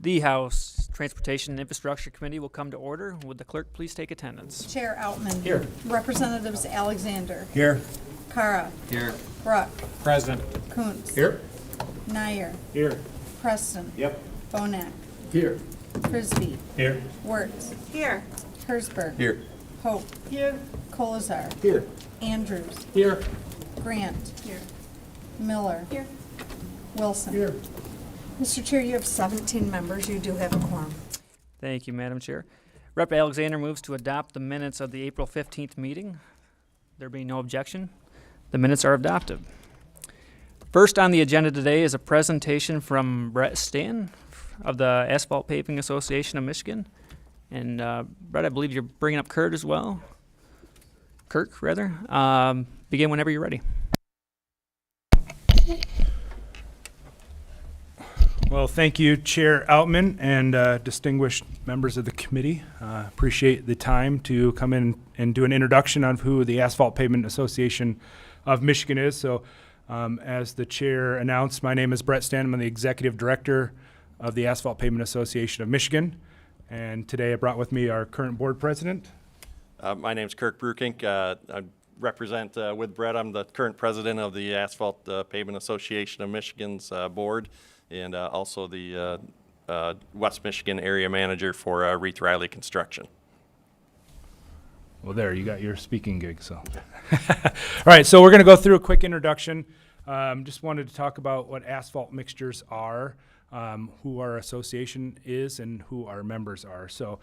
The House Transportation and Infrastructure Committee will come to order. Would the clerk please take attendance? Chair Outman. Here. Representatives Alexander. Here. Kara. Here. Bruck. Present. Kuntz. Here. Nyer. Here. Preston. Yep. Bonak. Here. Frisbee. Here. Wertz. Here. Hersberg. Here. Hope. Here. Colazar. Here. Andrews. Here. Grant. Here. Miller. Here. Wilson. Here. Mr. Chair, you have 17 members. You do have a quorum. Thank you, Madam Chair. Rep. Alexander moves to adopt the minutes of the April 15th meeting. There being no objection, the minutes are adopted. First on the agenda today is a presentation from Brett Stan of the Asphalt Paving Association of Michigan. And Brett, I believe you're bringing up Kirk, rather. Begin whenever you're ready. Well, thank you, Chair Outman and distinguished members of the committee. Appreciate the time to come in and do an introduction of who the Asphalt Pavement Association of Michigan is. So, as the chair announced, my name is Brett Stan. I'm the executive director of the Asphalt Pavement Association of Michigan. And today I brought with me our current board president. My name's Kirk Brukink. I represent with Brett. I'm the current president of the Asphalt Pavement Association of Michigan's board, and also the West Michigan area manager for Reith Riley Construction. Well, there, you got your speaking gig, so. All right, so we're going to go through a quick introduction. Just wanted to talk about what asphalt mixtures are, who our association is, and who our members are. So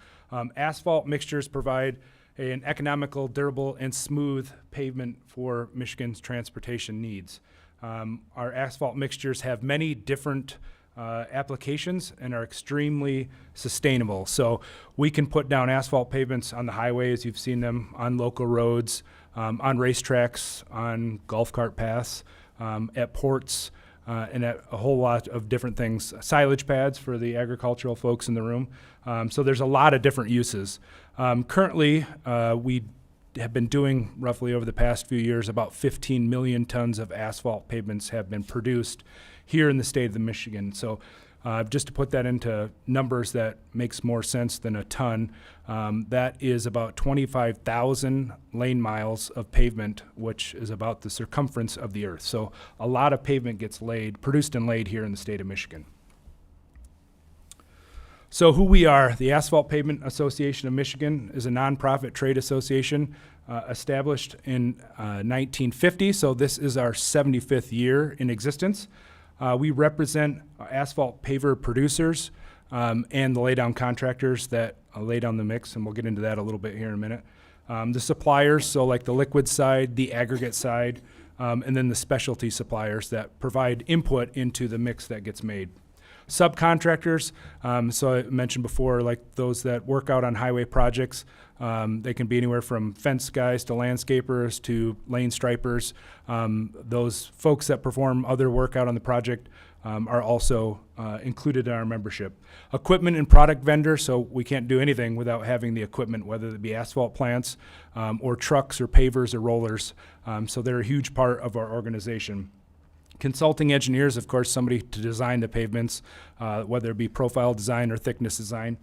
asphalt mixtures provide an economical, durable, and smooth pavement for Michigan's transportation needs. Our asphalt mixtures have many different applications and are extremely sustainable. So we can put down asphalt pavements on the highways. You've seen them on local roads, on racetracks, on golf cart paths, at ports, and at a whole lot of different things. Silage pads for the agricultural folks in the room. So there's a lot of different uses. Currently, we have been doing roughly over the past few years about 15 million tons of asphalt pavements have been produced here in the state of Michigan. So just to put that into numbers that makes more sense than a ton, that is about 25,000 lane miles of pavement, which is about the circumference of the earth. So a lot of pavement gets produced and laid here in the state of Michigan. So who we are, the Asphalt Pavement Association of Michigan is a nonprofit trade association established in 1950. So this is our 75th year in existence. We represent asphalt paver producers and the laydown contractors that lay down the mix, and we'll get into that a little bit here in a minute. The suppliers, so like the liquid side, the aggregate side, and then the specialty suppliers that provide input into the mix that gets made. Subcontractors, so I mentioned before, like those that work out on highway projects. They can be anywhere from fence guys to landscapers to lane stripers. Those folks that perform other work out on the project are also included in our membership. Equipment and product vendors, so we can't do anything without having the equipment, whether it be asphalt plants or trucks or pavers or rollers. So they're a huge part of our organization. Consulting engineers, of course, somebody to design the pavements, whether it be profile design or thickness design.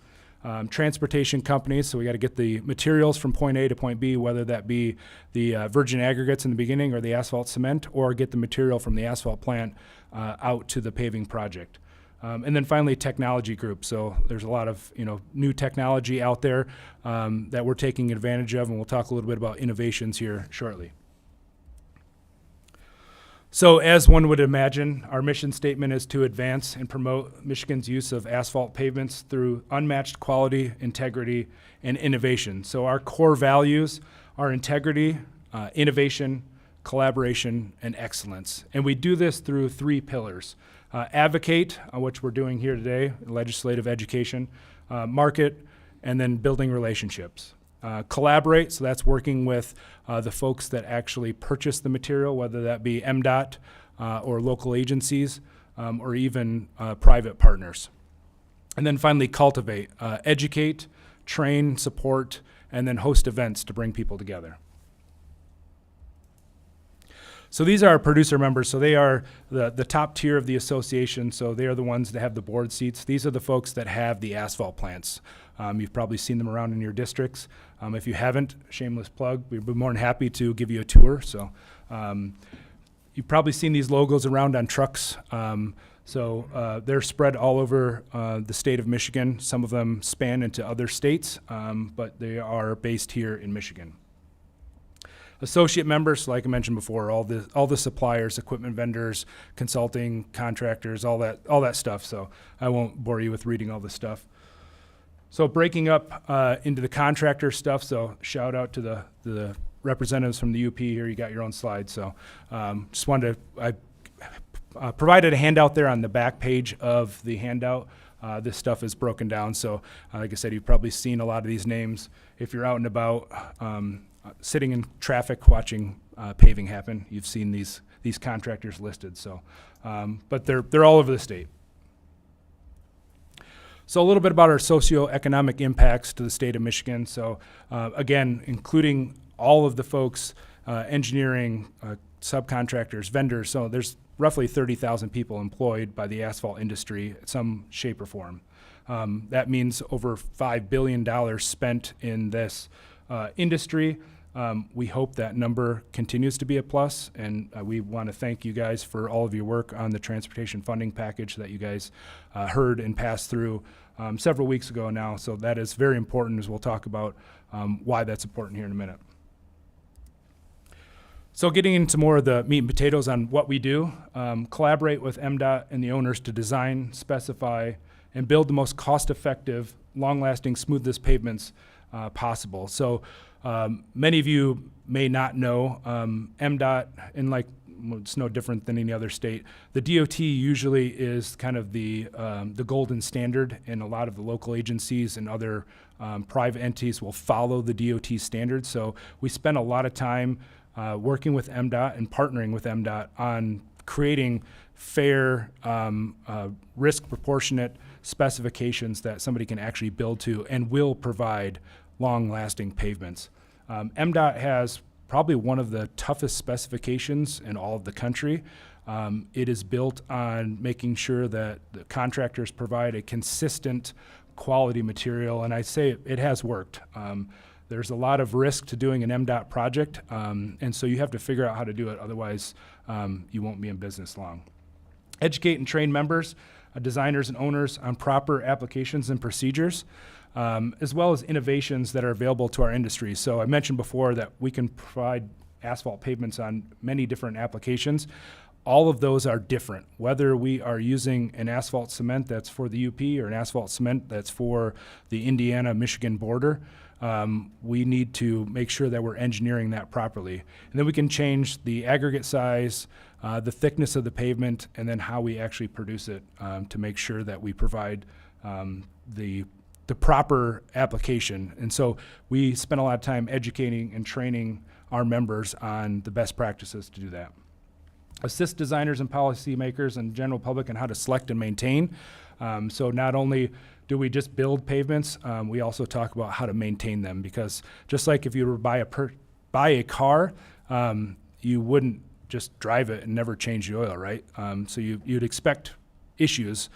Transportation companies, so we got to get the materials from point A to point B, whether that be the virgin aggregates in the beginning or the asphalt cement, or get the material from the asphalt plant out to the paving project. And then finally, technology groups. So there's a lot of new technology out there that we're taking advantage of, and we'll talk a little bit about innovations here shortly. So as one would imagine, our mission statement is to advance and promote Michigan's use of asphalt pavements through unmatched quality, integrity, and innovation. So our core values are integrity, innovation, collaboration, and excellence. And we do this through three pillars. Advocate, which we're doing here today, legislative education, market, and then building relationships. Collaborate, so that's working with the folks that actually purchase the material, whether that be MDOT or local agencies or even private partners. And then finally, cultivate, educate, train, support, and then host events to bring people together. So these are our producer members. So they are the top tier of the association. So they are the ones that have the board seats. These are the folks that have the asphalt plants. You've probably seen them around in your districts. If you haven't, shameless plug, we'd be more than happy to give you a tour. So you've probably seen these logos around on trucks. They're spread all over the state of Michigan. Some of them span into other states, but they are based here in Michigan. Associate members, like I mentioned before, all the suppliers, equipment vendors, consulting, contractors, all that stuff. So I won't bore you with reading all this stuff. So breaking up into the contractor stuff. So shout out to the representatives from the UP here. You got your own slides. So just wanted to, I provided a handout there on the back page of the handout. This stuff is broken down. So like I said, you've probably seen a lot of these names. If you're out and about, sitting in traffic watching paving happen, you've seen these contractors listed. So, but they're all over the state. So a little bit about our socioeconomic impacts to the state of Michigan. So again, including all of the folks, engineering, subcontractors, vendors. So there's roughly 30,000 people employed by the asphalt industry in some shape or form. That means over $5 billion spent in this industry. We hope that number continues to be a plus, and we want to thank you guys for all of your work on the transportation funding package that you guys heard and passed through several weeks ago now. So that is very important, as we'll talk about why that's important here in a minute. So getting into more of the meat and potatoes on what we do, collaborate with MDOT and the owners to design, specify, and build the most cost-effective, long-lasting, smoothest pavements possible. So many of you may not know, MDOT, and it's no different than any other state, the DOT usually is kind of the golden standard, and a lot of the local agencies and other private entities will follow the DOT standards. So we spend a lot of time working with MDOT and partnering with MDOT on creating fair, risk proportionate specifications that somebody can actually build to and will provide long-lasting pavements. MDOT has probably one of the toughest specifications in all of the country. It is built on making sure that the contractors provide a consistent quality material, and I say it has worked. There's a lot of risk to doing an MDOT project, and so you have to figure out how to do it. Otherwise, you won't be in business long. Educate and train members, designers and owners on proper applications and procedures, as well as innovations that are available to our industry. So I mentioned before that we can provide asphalt pavements on many different applications. All of those are different. Whether we are using an asphalt cement that's for the UP or an asphalt cement that's for the Indiana-Michigan border, we need to make sure that we're engineering that properly. And then we can change the aggregate size, the thickness of the pavement, and then how we actually produce it to make sure that we provide the proper application. And so we spend a lot of time educating and training our members on the best practices to do that. Assist designers and policymakers and general public on how to select and maintain. So not only do we just build pavements, we also talk about how to maintain them, because just like if you were to buy a car, you wouldn't just drive it and never change the oil, right? So you'd expect issues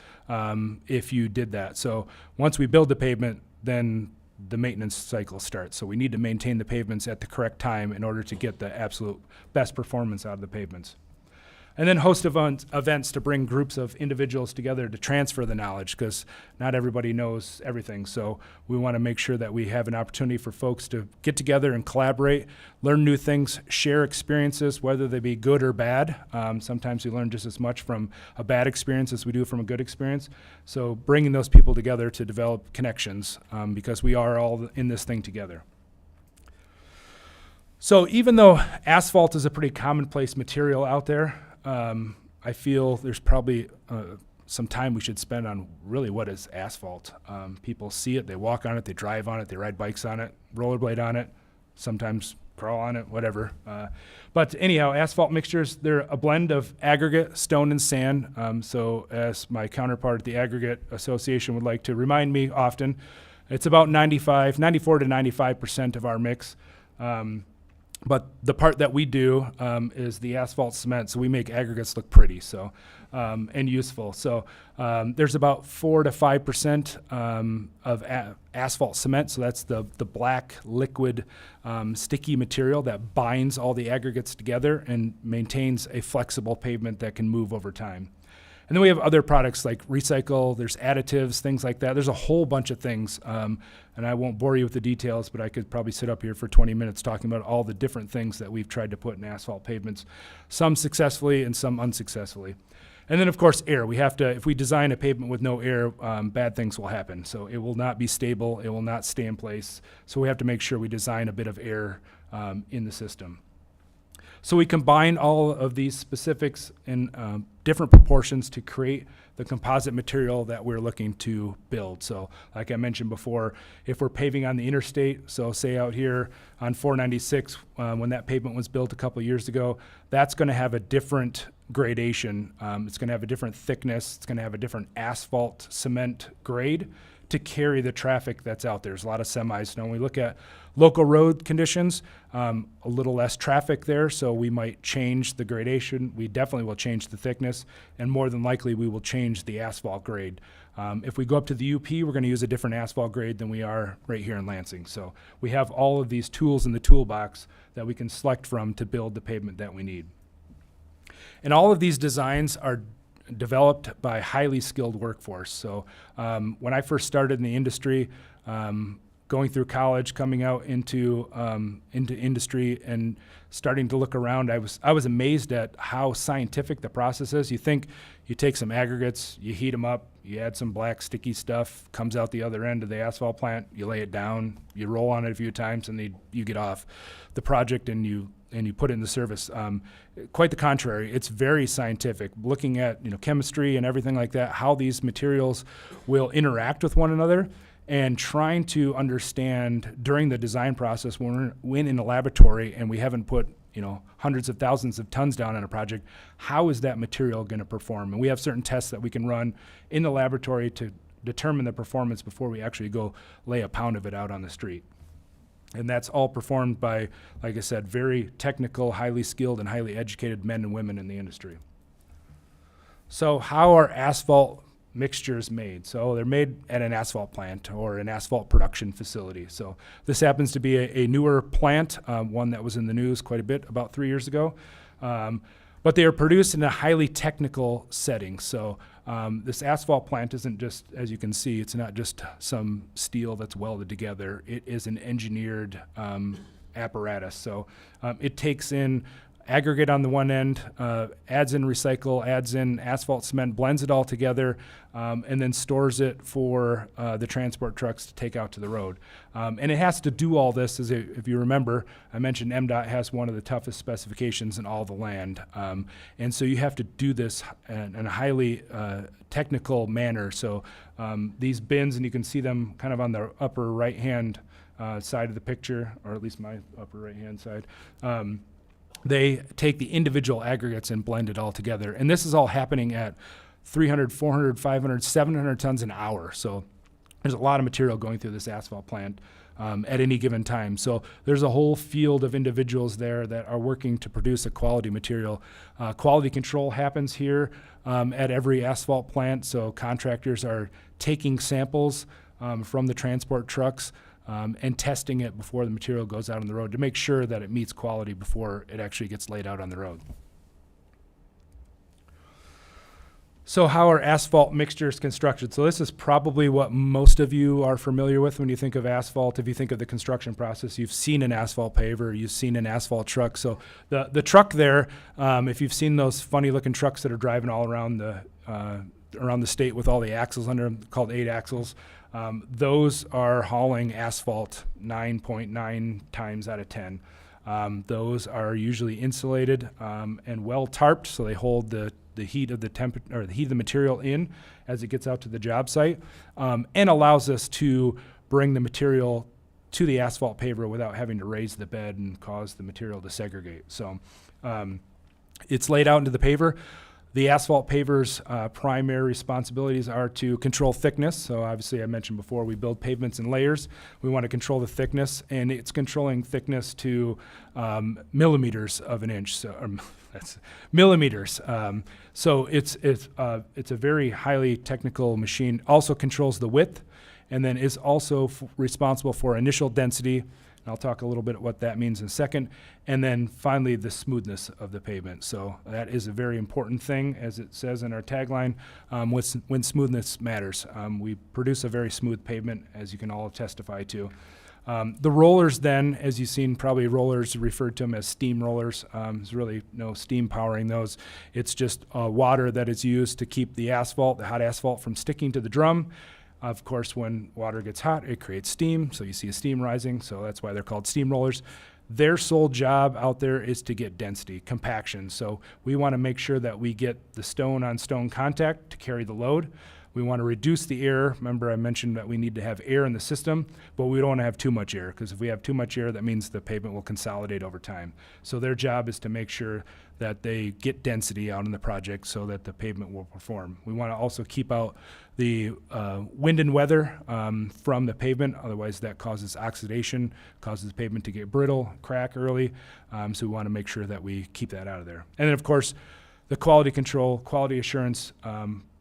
if you did that. So once we build the pavement, then the maintenance cycle starts. So we need to maintain the pavements at the correct time in order to get the absolute best performance out of the pavements. And then host events to bring groups of individuals together to transfer the knowledge, because not everybody knows everything. So we want to make sure that we have an opportunity for folks to get together and collaborate, learn new things, share experiences, whether they be good or bad. Sometimes we learn just as much from a bad experience as we do from a good experience. So bringing those people together to develop connections, because we are all in this thing together. So even though asphalt is a pretty commonplace material out there, I feel there's probably some time we should spend on really what is asphalt. People see it, they walk on it, they drive on it, they ride bikes on it, rollerblade on it, sometimes crawl on it, whatever. But anyhow, asphalt mixtures, they're a blend of aggregate, stone, and sand. So as my counterpart at the Aggregate Association would like to remind me often, it's about 94 to 95% of our mix. But the part that we do is the asphalt cement, so we make aggregates look pretty, so and useful. So there's about 4 to 5% of asphalt cement, so that's the black liquid sticky material that binds all the aggregates together and maintains a flexible pavement that can move over time. And then we have other products like recycle, there's additives, things like that. There's a whole bunch of things, and I won't bore you with the details, but I could probably sit up here for 20 minutes talking about all the different things that we've tried to put in asphalt pavements, some successfully and some unsuccessfully. And then, of course, air. We have to, if we design a pavement with no air, bad things will happen. So it will not be stable, it will not stay in place. So we have to make sure we design a bit of air in the system. So we combine all of these specifics in different proportions to create the composite material that we're looking to build. So like I mentioned before, if we're paving on the interstate, so say out here on 496, when that pavement was built a couple years ago, that's going to have a different gradation. It's going to have a different thickness. It's going to have a different asphalt cement grade to carry the traffic that's out there. There's a lot of semis. Now, when we look at local road conditions, a little less traffic there, so we might change the gradation. We definitely will change the thickness, and more than likely we will change the asphalt grade. If we go up to the UP, we're going to use a different asphalt grade than we are right here in Lansing. So we have all of these tools in the toolbox that we can select from to build the pavement that we need. And all of these designs are developed by highly skilled workforce. So when I first started in the industry, going through college, coming out into industry and starting to look around, I was amazed at how scientific the process is. You think you take some aggregates, you heat them up, you add some black sticky stuff, comes out the other end of the asphalt plant, you lay it down, you roll on it a few times, and you get off the project and you put it into service. Quite the contrary. It's very scientific, looking at chemistry and everything like that, how these materials will interact with one another, and trying to understand during the design process when in a laboratory and we haven't put hundreds of thousands of tons down on a project, how is that material going to perform? And we have certain tests that we can run in the laboratory to determine the performance before we actually go lay a pound of it out on the street. And that's all performed by, like I said, very technical, highly skilled, and highly educated men and women in the industry. So how are asphalt mixtures made? So they're made at an asphalt plant or an asphalt production facility. So this happens to be a newer plant, one that was in the news quite a bit about 3 years ago. But they are produced in a highly technical setting. So this asphalt plant isn't just, as you can see, it's not just some steel that's welded together. It is an engineered apparatus. So it takes in aggregate on the one end, adds in recycle, adds in asphalt cement, blends it all together, and then stores it for the transport trucks to take out to the road. And it has to do all this, if you remember, I mentioned MDOT has one of the toughest specifications in all the land. And so you have to do this in a highly technical manner. So these bins, and you can see them kind of on the upper right-hand side of the picture, or at least my upper right-hand side, they take the individual aggregates and blend it all together. And this is all happening at 300, 400, 500, 700 tons an hour. So there's a lot of material going through this asphalt plant at any given time. So there's a whole field of individuals there that are working to produce a quality material. Quality control happens here at every asphalt plant. So contractors are taking samples from the transport trucks and testing it before the material goes out on the road to make sure that it meets quality before it actually gets laid out on the road. So how are asphalt mixtures constructed? So this is probably what most of you are familiar with when you think of asphalt. If you think of the construction process, you've seen an asphalt paver, you've seen an asphalt truck. So the truck there, if you've seen those funny looking trucks that are driving all around the state with all the axles under them, called 8 axles, those are hauling asphalt 9.9 times out of 10. Those are usually insulated and well tarped, so they hold the heat of the heat of the material in as it gets out to the job site, and allows us to bring the material to the asphalt paver without having to raise the bed and cause the material to segregate. So it's laid out into the paver. The asphalt paver's primary responsibilities are to control thickness. So obviously I mentioned before, we build pavements in layers. We want to control the thickness, and it's controlling thickness to millimeters of an inch. So that's millimeters. So it's a very highly technical machine. Also controls the width, and then is also responsible for initial density. And I'll talk a little bit what that means in a second. And then finally, the smoothness of the pavement. So that is a very important thing, as it says in our tagline, when smoothness matters. We produce a very smooth pavement, as you can all testify to. The rollers then, as you've seen, probably rollers referred to them as steam rollers. There's really no steam powering those. It's just water that is used to keep the asphalt, the hot asphalt, from sticking to the drum. Of course, when water gets hot, it creates steam, so you see a steam rising, so that's why they're called steam rollers. Their sole job out there is to get density, compaction. So we want to make sure that we get the stone-on-stone contact to carry the load. We want to reduce the air. Remember, I mentioned that we need to have air in the system, but we don't want to have too much air, because if we have too much air, that means the pavement will consolidate over time. So their job is to make sure that they get density out in the project so that the pavement will perform. We want to also keep out the wind and weather from the pavement. Otherwise, that causes oxidation, causes the pavement to get brittle, crack early. So we want to make sure that we keep that out of there. And then, of course, the quality control, quality assurance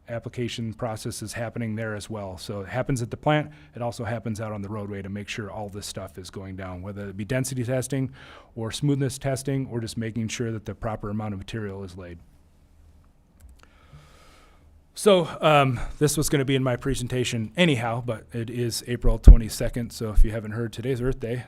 application process is happening there as well. So it happens at the plant. It also happens out on the roadway to make sure all this stuff is going down, whether it be density testing or smoothness testing, or just making sure that the proper amount of material is laid. So this was going to be in my presentation anyhow, but it is April 22nd, so if you haven't heard, today's Earth Day.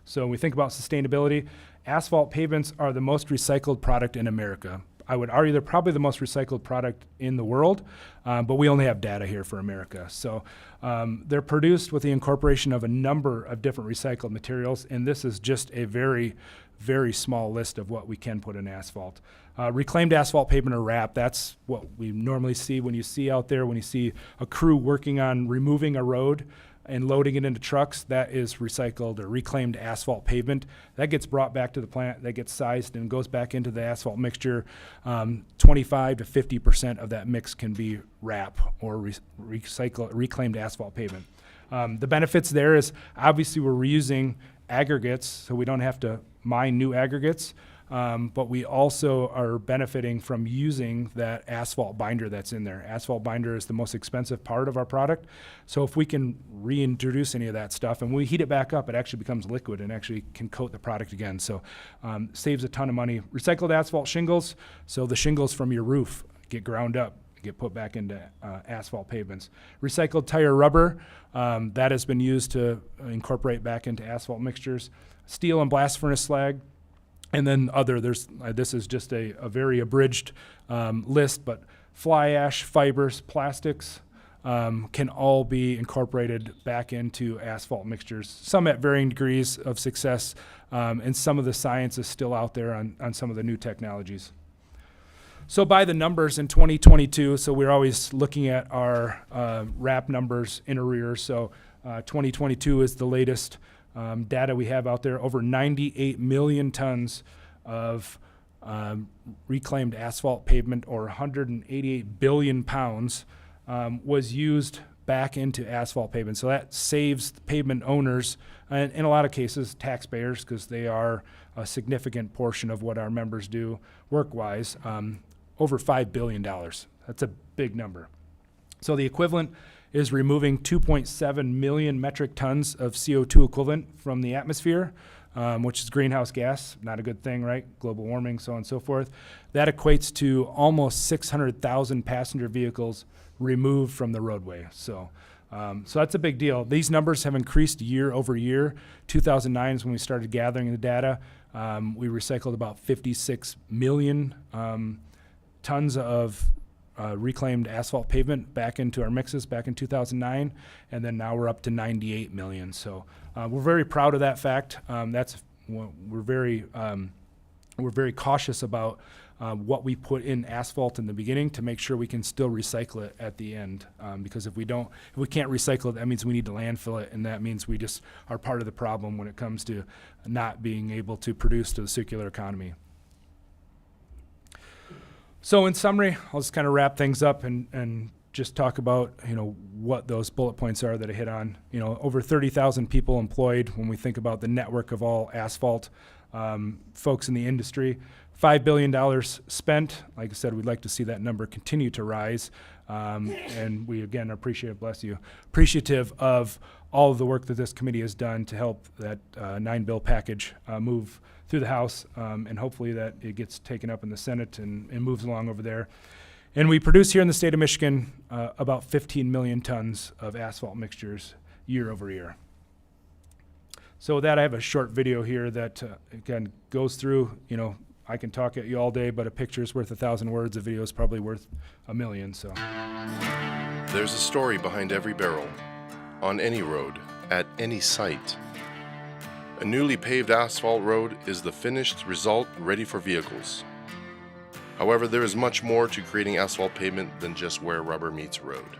So when we think about sustainability, asphalt pavements are the most recycled product in America. I would argue they're probably the most recycled product in the world, but we only have data here for America. So they're produced with the incorporation of a number of different recycled materials, and this is just a very, very small list of what we can put in asphalt. Reclaimed asphalt pavement or RAP, that's what we normally see when you see out there, when you see a crew working on removing a road and loading it into trucks. That is recycled or reclaimed asphalt pavement. That gets brought back to the plant, that gets sized and goes back into the asphalt mixture. 25 to 50% of that mix can be RAP or reclaimed asphalt pavement. The benefits there is obviously we're reusing aggregates, so we don't have to mine new aggregates. But we also are benefiting from using that asphalt binder that's in there. Asphalt binder is the most expensive part of our product. So if we can reintroduce any of that stuff and we heat it back up, it actually becomes liquid and actually can coat the product again. So saves a ton of money. Recycled asphalt shingles, so the shingles from your roof get ground up, get put back into asphalt pavements. Recycled tire rubber, that has been used to incorporate back into asphalt mixtures. Steel and blast furnace slag. And then this is just a very abridged list, but fly ash, fibers, plastics can all be incorporated back into asphalt mixtures, some at varying degrees of success, and some of the science is still out there on some of the new technologies. So by the numbers in 2022, so we're always looking at our RAP numbers in arrears, so 2022 is the latest data we have out there. Over 98 million tons of reclaimed asphalt pavement, or 188 billion pounds, was used back into asphalt pavement. So that saves pavement owners, and in a lot of cases, taxpayers, because they are a significant portion of what our members do work-wise, over $5 billion. That's a big number. So the equivalent is removing 2.7 million metric tons of CO2 equivalent from the atmosphere, which is greenhouse gas. Not a good thing, right? Global warming, so on and so forth. That equates to almost 600,000 passenger vehicles removed from the roadway. So that's a big deal. These numbers have increased year over year. 2009 is when we started gathering the data. We recycled about 56 million tons of reclaimed asphalt pavement back into our mixes back in 2009, and then now we're up to 98 million. So we're very proud of that fact. We're very cautious about what we put in asphalt in the beginning to make sure we can still recycle it at the end. Because if we can't recycle it, that means we need to landfill it, and that means we just are part of the problem when it comes to not being able to produce to the circular economy. So in summary, I'll just kind of wrap things up and just talk about, what those bullet points are that I hit on. Over 30,000 people employed when we think about the network of all asphalt folks in the industry. $5 billion spent. Like I said, we'd like to see that number continue to rise. And we, again, appreciative of all of the work that this committee has done to help that 9-bill package move through the House, and hopefully that it gets taken up in the Senate and moves along over there. And we produce here in the state of Michigan about 15 million tons of asphalt mixtures year over year. So with that, I have a short video here that, again, goes through, I can talk at you all day, but a picture's worth 1,000 words. A video is probably worth 1,000,000, so. There's a story behind every barrel, on any road, at any site. A newly paved asphalt road is the finished result ready for vehicles. However, there is much more to creating asphalt pavement than just where rubber meets road.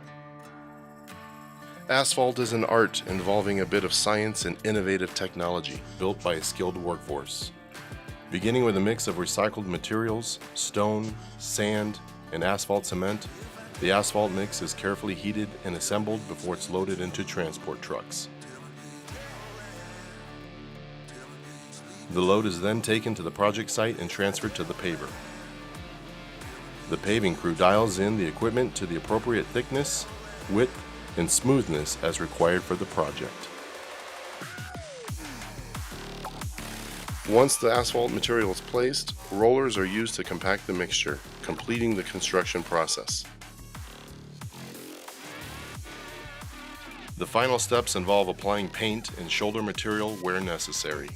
Asphalt is an art involving a bit of science and innovative technology built by a skilled workforce. Beginning with a mix of recycled materials, stone, sand, and asphalt cement, the asphalt mix is carefully heated and assembled before it's loaded into transport trucks. The load is then taken to the project site and transferred to the paver. The paving crew dials in the equipment to the appropriate thickness, width, and smoothness as required for the project. Once the asphalt material is placed, rollers are used to compact the mixture, completing the construction process. The final steps involve applying paint and shoulder material where necessary.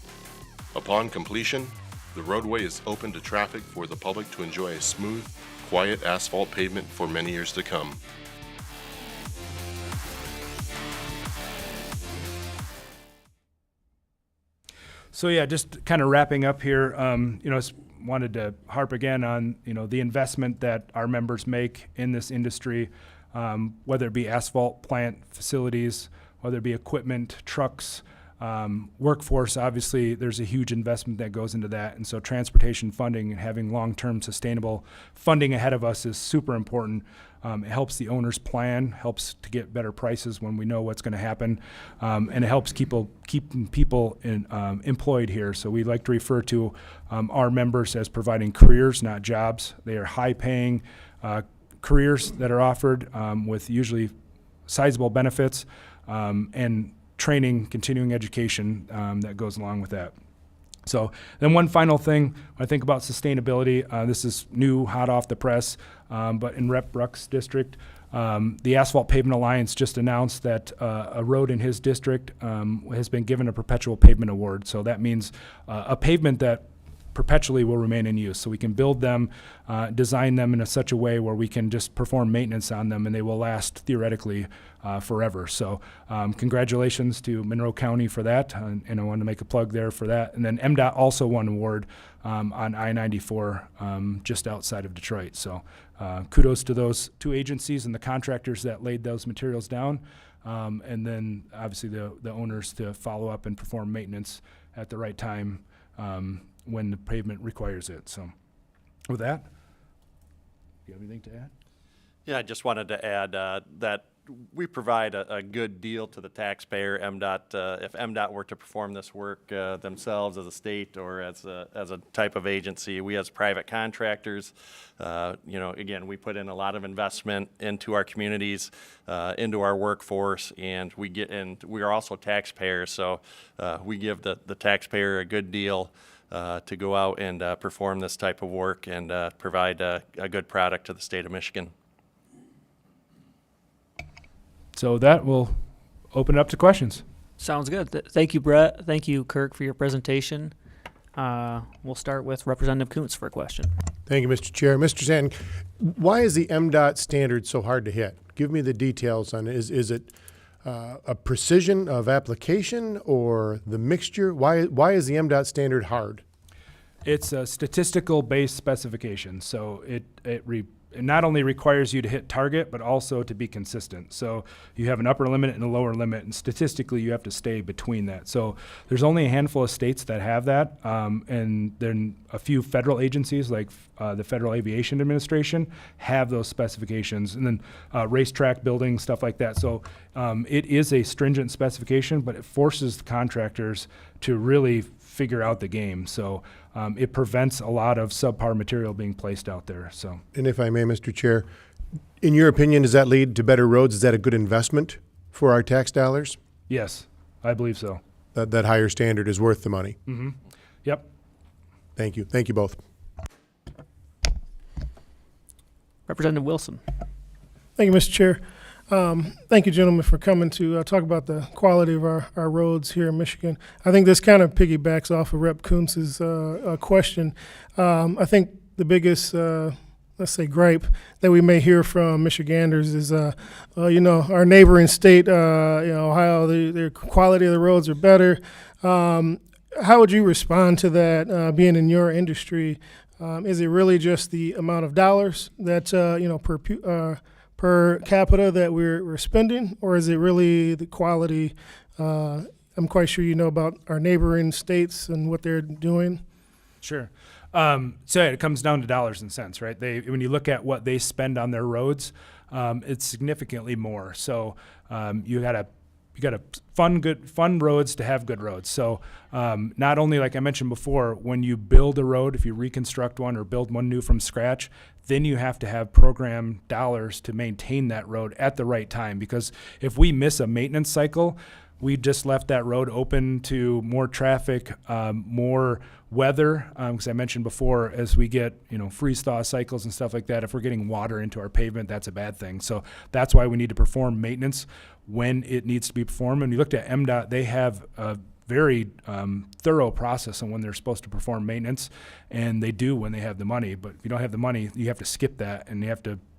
Upon completion, the roadway is open to traffic for the public to enjoy a smooth, quiet asphalt pavement for many years to come. So yeah, just kind of wrapping up here, just wanted to harp again on, the investment that our members make in this industry, whether it be asphalt plant facilities, whether it be equipment, trucks, workforce. Obviously, there's a huge investment that goes into that. And so transportation funding and having long-term sustainable funding ahead of us is super important. It helps the owners plan, helps to get better prices when we know what's going to happen, and it helps keep people employed here. So we like to refer to our members as providing careers, not jobs. They are high-paying careers that are offered with usually sizable benefits and training, continuing education that goes along with that. So then one final thing, when I think about sustainability, this is new, hot off the press, but in Rep. Bruck's district, the Asphalt Pavement Alliance just announced that a road in his district has been given a perpetual pavement award. So that means a pavement that perpetually will remain in use. So we can build them, design them in such a way where we can just perform maintenance on them and they will last theoretically forever. So congratulations to Monroe County for that, and I wanted to make a plug there for that. And then MDOT also won an award on I-94 just outside of Detroit. So kudos to those two agencies and the contractors that laid those materials down, and then obviously the owners to follow up and perform maintenance at the right time when the pavement requires it. So with that, do you have anything to add? Yeah, I just wanted to add that we provide a good deal to the taxpayer. MDOT, if MDOT were to perform this work themselves as a state or as a type of agency, we as private contractors, again, we put in a lot of investment into our communities, into our workforce, and we are also taxpayers, so we give the taxpayer a good deal to go out and perform this type of work and provide a good product to the state of Michigan. So that will open it up to questions. Sounds good. Thank you, Brett. Thank you, Kirk, for your presentation. We'll start with Representative Kuntz for a question. Thank you, Mr. Chair. Mr. Stanton, why is the MDOT standard so hard to hit? Give me the details on it. Is it a precision of application or the mixture? Why is the MDOT standard hard? It's a statistical based specification. So it it not only requires you to hit target, but also to be consistent. So you have an upper limit and a lower limit, and statistically you have to stay between that. So there's only a handful of states that have that, and then a few federal agencies like the Federal Aviation Administration have those specifications, and then racetrack building, stuff like that. So it is a stringent specification, but it forces the contractors to really figure out the game. So it prevents a lot of subpar material being placed out there. So, And if I may, Mr. Chair, in your opinion, does that lead to better roads? Is that a good investment for our tax dollars? yes, I believe so. That higher standard is worth the money? Yep. Thank you. Thank you both. Representative Wilson. Thank you, Mr. Chair. Thank you, gentlemen, for coming to talk about the quality of our roads here in Michigan. I think this kind of piggybacks off of Rep. Kuntz's question. I think the biggest, let's say, gripe that we may hear from Michiganders is, our neighboring state, Ohio, the quality of the roads are better. How would you respond to that, being in your industry? Is it really just the amount of dollars that, per capita that we're spending, or is it really the quality? I'm quite sure you know about our neighboring states and what they're doing. Sure. So it comes down to dollars and cents, right? When you look at what they spend on their roads, it's significantly more. So you gotta fund roads to have good roads. So not only, like I mentioned before, when you build a road, if you reconstruct one or build one new from scratch, then you have to have program dollars to maintain that road at the right time. Because if we miss a maintenance cycle, we just left that road open to more traffic, more weather. Because I mentioned before, as we get freeze thaw cycles and stuff like that, if we're getting water into our pavement, that's a bad thing. So that's why we need to perform maintenance when it needs to be performed. And you looked at MDOT, they have a very thorough process on when they're supposed to perform maintenance, and they do when they have the money. But if you don't have the money, you have to skip that, and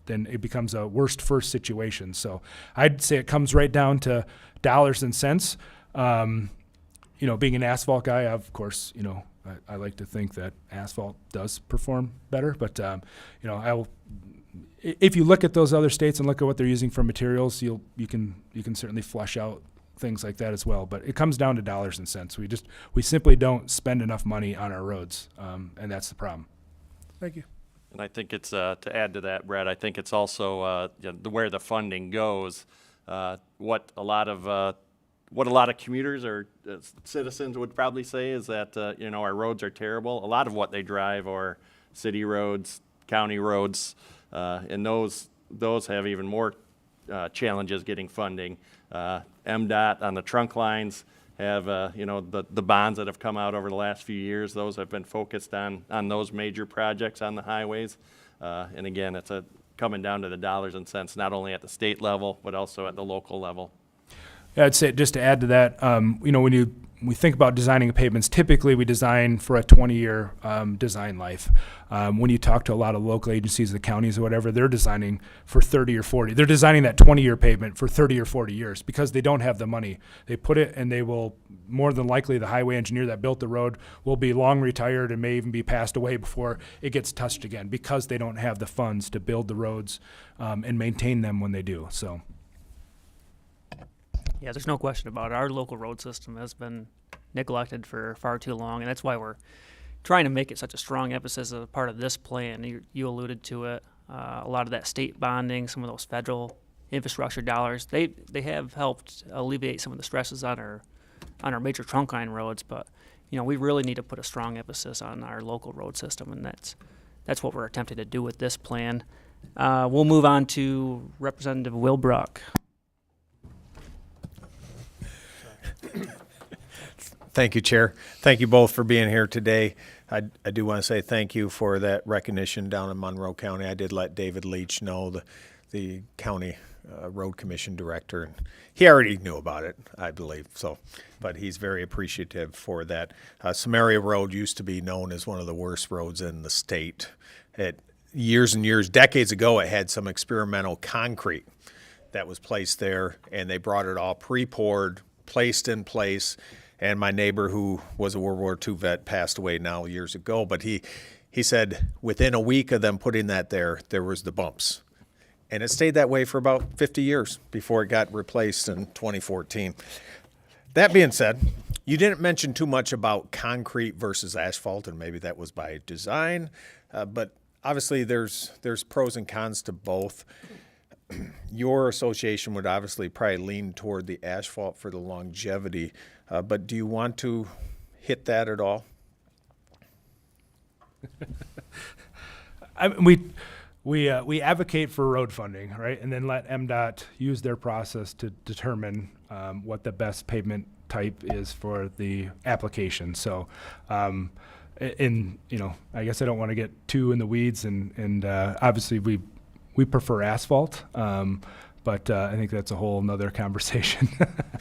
then it becomes a worst first situation. So I'd say it comes right down to dollars and cents. Being an asphalt guy, of course, I like to think that asphalt does perform better. But if you look at those other states and look at what they're using for materials, you can certainly flush out things like that as well. But it comes down to dollars and cents. We simply don't spend enough money on our roads, and that's the problem. Thank you. And I think it's, to add to that, Brett, I think it's also where the funding goes. What a lot of commuters or citizens would probably say is that our roads are terrible. A lot of what they drive are city roads, county roads, and those have even more challenges getting funding. MDOT on the trunk lines have the bonds that have come out over the last few years. Those have been focused on those major projects on the highways. And again, it's coming down to the dollars and cents, not only at the state level, but also at the local level. Yeah, I'd say, just to add to that, when we think about designing pavements, typically we design for a 20-year design life. When you talk to a lot of local agencies, the counties or whatever, they're designing for 30 or 40. They're designing that 20-year pavement for 30 or 40 years because they don't have the money. They put it, and they will, more than likely, the highway engineer that built the road will be long retired and may even be passed away before it gets touched again because they don't have the funds to build the roads and maintain them when they do. So. Yeah, there's no question about it. Our local road system has been neglected for far too long, and that's why we're trying to make it such a strong emphasis as a part of this plan. You alluded to it. A lot of that state bonding, some of those federal infrastructure dollars, they have helped alleviate some of the stresses on our major trunk line roads. But we really need to put a strong emphasis on our local road system, and that's what we're attempting to do with this plan. We'll move on to Representative Will Bruck. Thank you, Chair. Thank you both for being here today. I do want to say thank you for that recognition down in Monroe County. I did let David Leach know, the county road commission director. He already knew about it, I believe. But he's very appreciative for that. Samaria Road used to be known as one of the worst roads in the state. Years and years, decades ago, it had some experimental concrete that was placed there, and they brought it all pre-poured, placed in place. And my neighbor, who was a World War II vet, passed away now years ago, but he he said within a week of them putting that there was the bumps. And it stayed that way for about 50 years before it got replaced in 2014. That being said, you didn't mention too much about concrete versus asphalt, and maybe that was by design, but obviously there's pros and cons to both. Your association would obviously probably lean toward the asphalt for the longevity, but do you want to hit that at all? We advocate for road funding, right? And then let MDOT use their process to determine what the best pavement type is for the application. So, I guess I don't want to get too in the weeds, and obviously we prefer asphalt, but I think that's a whole nother conversation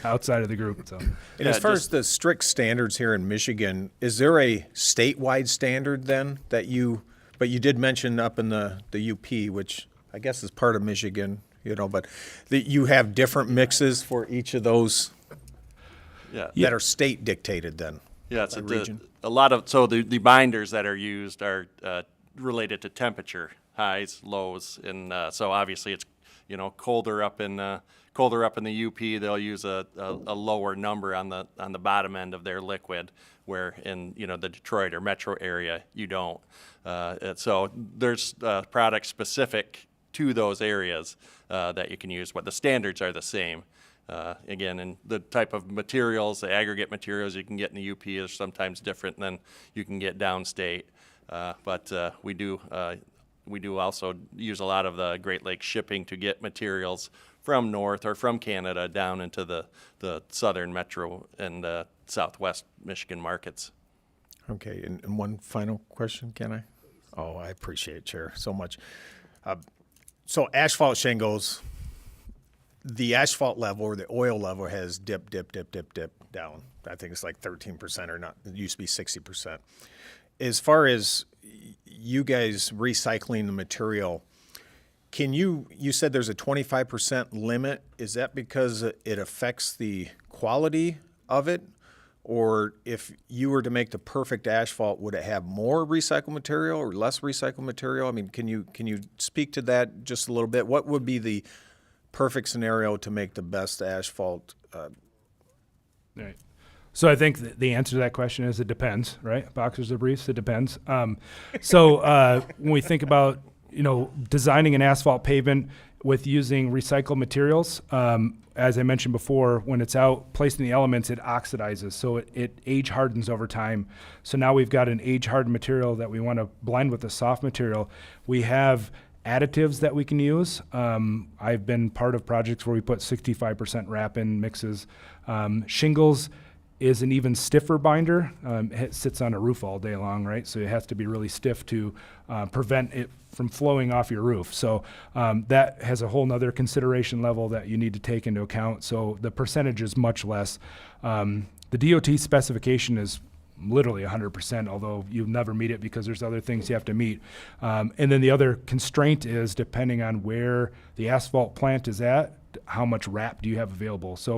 outside of the group. So, And as far as the strict standards here in Michigan, is there a statewide standard then that but you did mention up in the UP, which I guess is part of Michigan, but that you have different mixes for each of those that are state dictated then? Yeah, by region? a lot of, so the binders that are used are related to temperature, highs, lows, and so obviously it's, colder up in the UP, they'll use a lower number on the bottom end of their liquid, where in the Detroit or metro area you don't. And so there's products specific to those areas that you can use, but the standards are the same. Again, and the type of materials, the aggregate materials you can get in the UP is sometimes different than you can get downstate. But we do also use a lot of the Great Lakes shipping to get materials from north or from Canada down into the southern metro and southwest Michigan markets. Okay, and one final question, can I? Oh, I appreciate it, Chair, so much. So asphalt shingles, the asphalt level or the oil level has dipped down. I think it's like 13% or not. It used to be 60%. As far as you guys recycling the material, you said there's a 25% limit. Is that because it affects the quality of it? Or if you were to make the perfect asphalt, would it have more recycled material or less recycled material? I mean, can you speak to that just a little bit? What would be the perfect scenario to make the best asphalt? Right. So I think the answer to that question is it depends, right? Boxers or briefs, it depends. When we think about designing an asphalt pavement with using recycled materials, as I mentioned before, when it's out placing the elements, it oxidizes, so it age hardens over time. So now we've got an age hardened material that we want to blend with a soft material. We have additives that we can use. I've been part of projects where we put 65% wrap in mixes. Shingles is an even stiffer binder. It sits on a roof all day long, right? So it has to be really stiff to prevent it from flowing off your roof. So that has a whole nother consideration level that you need to take into account. So the percentage is much less. The DOT specification is literally 100%, although you never meet it because there's other things you have to meet. And then the other constraint is depending on where the asphalt plant is at, how much wrap do you have available? So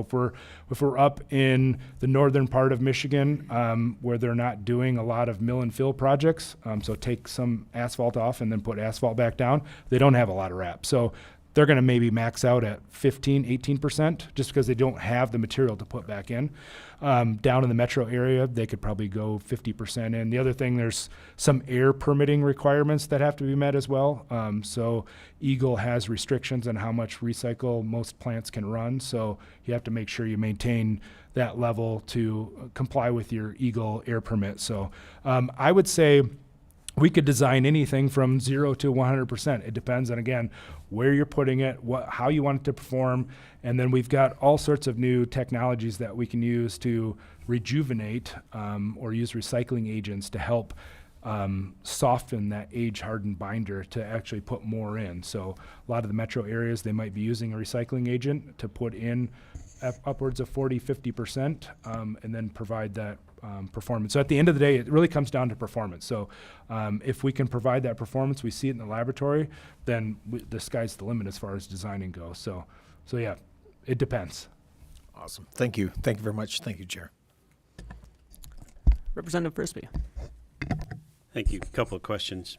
if we're up in the northern part of Michigan, where they're not doing a lot of mill and fill projects, so take some asphalt off and then put asphalt back down, they don't have a lot of wrap. So they're going to maybe max out at 15, 18% just because they don't have the material to put back in. Down in the metro area, they could probably go 50% in. The other thing, there's some air permitting requirements that have to be met as well. So Eagle has restrictions on how much recycle most plants can run. So you have to make sure you maintain that level to comply with your Eagle air permit. So I would say we could design anything from 0 to 100%. It depends on, again, where you're putting it, how you want it to perform, and then we've got all sorts of new technologies that we can use to rejuvenate or use recycling agents to help soften that age-hardened binder to actually put more in. So a lot of the metro areas, they might be using a recycling agent to put in upwards of 40, 50%, and then provide that performance. So at the end of the day, it really comes down to performance. So if we can provide that performance, we see it in the laboratory, then the sky's the limit as far as designing goes. So yeah, it depends. Awesome. Thank you. Thank you very much. Thank you, Chair. Representative Frisbee. Thank you. A couple of questions.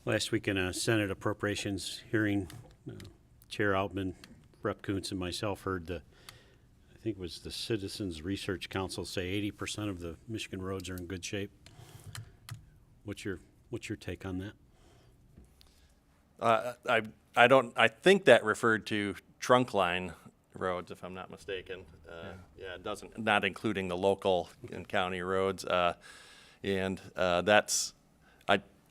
Last week in a Senate Appropriations hearing, Chair Altman, Rep. Kuntz, and myself heard I think it was the Citizens Research Council say 80% of the Michigan roads are in good shape. What's your take on that? I think that referred to trunk line roads, if I'm not mistaken. Yeah, it doesn't, not including the local and county roads. And that's,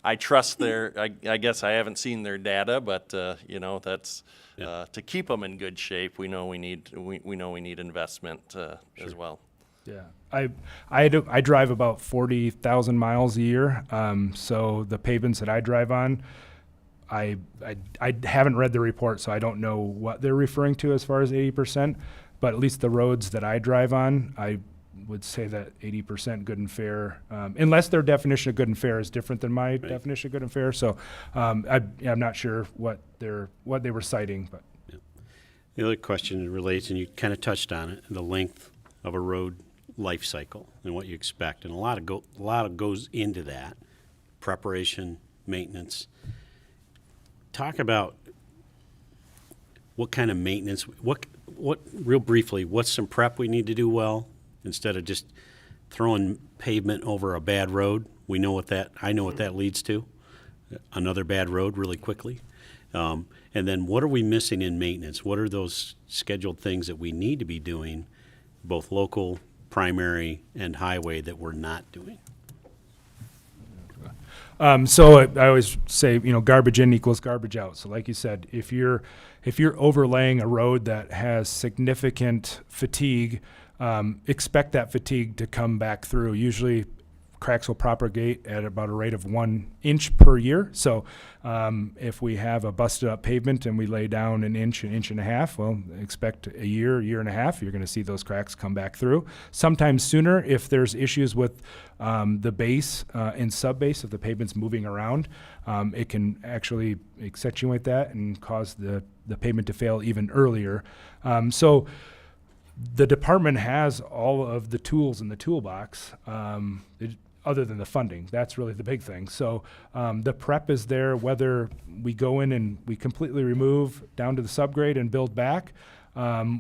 I trust I guess I haven't seen their data, but, that's, to keep them in good shape, we know we need investment, as well. Yeah, I drive about 40,000 miles a year. So the pavements that I drive on, I haven't read the report, so I don't know what they're referring to as far as 80%. But at least the roads that I drive on, I would say that 80% good and fair, unless their definition of good and fair is different than my definition of good and fair. So I'm not sure what they were citing, but. The other question relates, and you kind of touched on it, the length of a road life cycle and what you expect, and a lot goes into that preparation, maintenance. Talk about what kind of maintenance. What real briefly? What's some prep we need to do well instead of just throwing pavement over a bad road? I know what that leads to. Another bad road really quickly. And then what are we missing in maintenance? What are those scheduled things that we need to be doing, both local, primary, and highway, that we're not doing? So I always say, garbage in equals garbage out. So like you said, if you're overlaying a road that has significant fatigue, expect that fatigue to come back through. Usually cracks will propagate at about a rate of 1 inch per year. So if we have a busted up pavement and we lay down an inch and a half, well, expect a year and a half, you're going to see those cracks come back through. Sometimes sooner if there's issues with the base and sub-base, if the pavement's moving around, it can actually accentuate that and cause the pavement to fail even earlier. So the department has all of the tools in the toolbox, other than the funding. That's really the big thing. So the prep is there, whether we go in and we completely remove down to the subgrade and build back,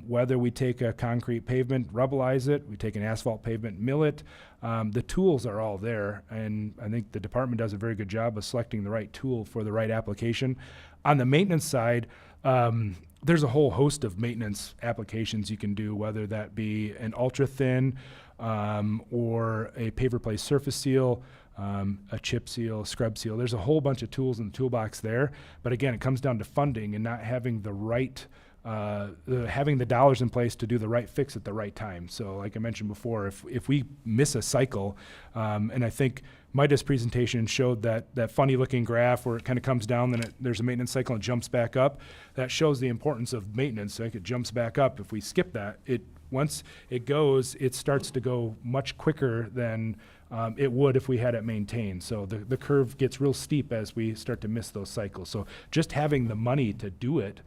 whether we take a concrete pavement, rubbleize it, we take an asphalt pavement, mill it. The tools are all there, and I think the department does a very good job of selecting the right tool for the right application. On the maintenance side, there's a whole host of maintenance applications you can do, whether that be an ultra thin or a pave replace surface seal, a chip seal, scrub seal. There's a whole bunch of tools in the toolbox there. But again, it comes down to funding and not having the right, having the dollars in place to do the right fix at the right time. So like I mentioned before, if we miss a cycle, and I think Mida's presentation showed that funny looking graph where it kind of comes down, then there's a maintenance cycle and jumps back up. That shows the importance of maintenance. Like it jumps back up. If we skip that, once it goes, it starts to go much quicker than it would if we had it maintained. So the curve gets real steep as we start to miss those cycles. So just having the money to do it,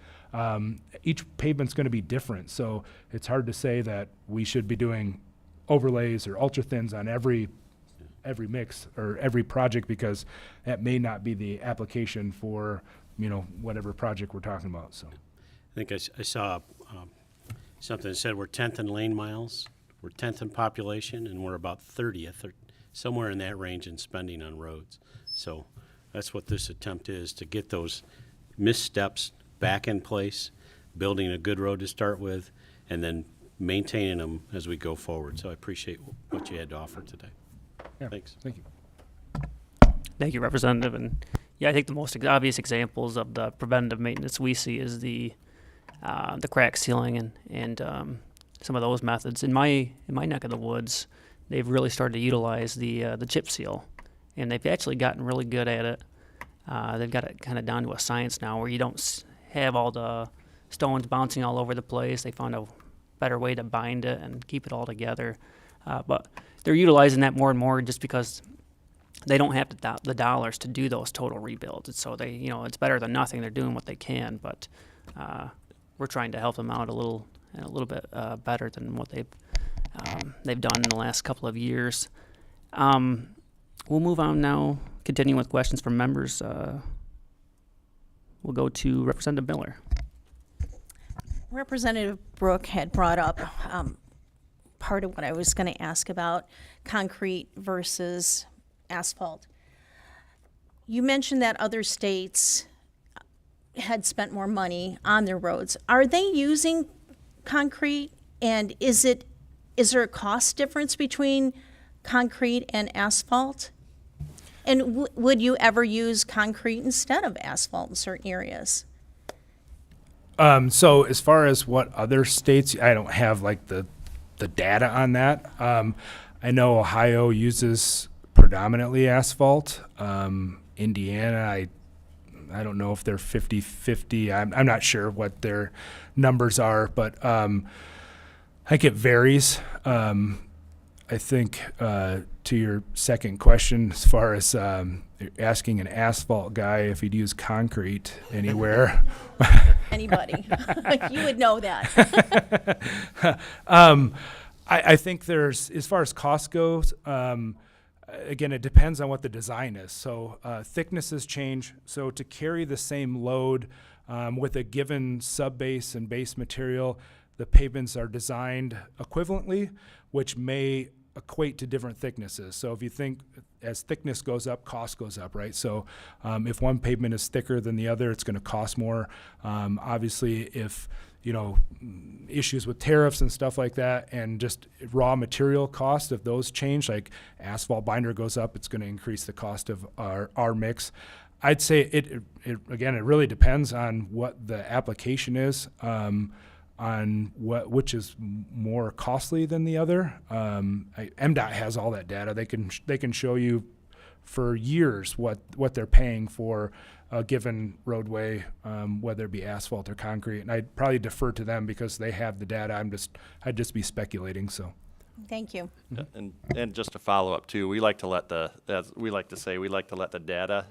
each pavement's going to be different. So it's hard to say that we should be doing overlays or ultra thins on every mix or every project, because that may not be the application for whatever project we're talking about. So I think I saw something that said we're 10th in lane miles, we're 10th in population, and we're about 30th or somewhere in that range in spending on roads. So that's what this attempt is, to get those missteps back in place, building a good road to start with, and then maintaining them as we go forward. So I appreciate what you had to offer today. yeah, Thanks. Thank you. Thank you, Representative. And yeah, I think the most obvious examples of the preventative maintenance we see is the crack sealing and some of those methods. In my neck of the woods, they've really started to utilize the chip seal, and they've actually gotten really good at it. They've got it kind of down to a science now, where you don't have all the stones bouncing all over the place. They found a better way to bind it and keep it all together. But they're utilizing that more and more just because they don't have the dollars to do those total rebuilds. And so it's better than nothing. They're doing what they can, but we're trying to help them out a little bit better than what they've done in the last couple of years. We'll move on now Continuing with questions from members, we'll go to Representative Miller. Representative Brooke had brought up part of what I was going to ask about, concrete versus asphalt. You mentioned that other states had spent more money on their roads. Are they using concrete, and is there a cost difference between concrete and asphalt? And would you ever use concrete instead of asphalt in certain areas? So as far as what other states, I don't have like the data on that. I know Ohio uses predominantly asphalt. Indiana, I don't know if they're 50-50. I'm not sure what their numbers are, but I think it varies. I think to your second question, as far as asking an asphalt guy if he'd use concrete anywhere. Anybody. You would know that. I think there's, as far as cost goes, again, it depends on what the design is. So thicknesses change. So to carry the same load with a given subbase and base material, the pavements are designed equivalently, which may equate to different thicknesses. So if you think as thickness goes up, cost goes up, right? So if one pavement is thicker than the other, it's going to cost more. Obviously, if issues with tariffs and stuff like that, and just raw material cost, if those change, like asphalt binder goes up, it's going to increase the cost of our mix. I'd say it again, it really depends on what the application is, on which is more costly than the other. MDOT has all that data. They can show you for years what they're paying for a given roadway, whether it be asphalt or concrete. And I'd probably defer to them because they have the data. I'd just be speculating. So. Thank you. And just to follow up too, we like to let the data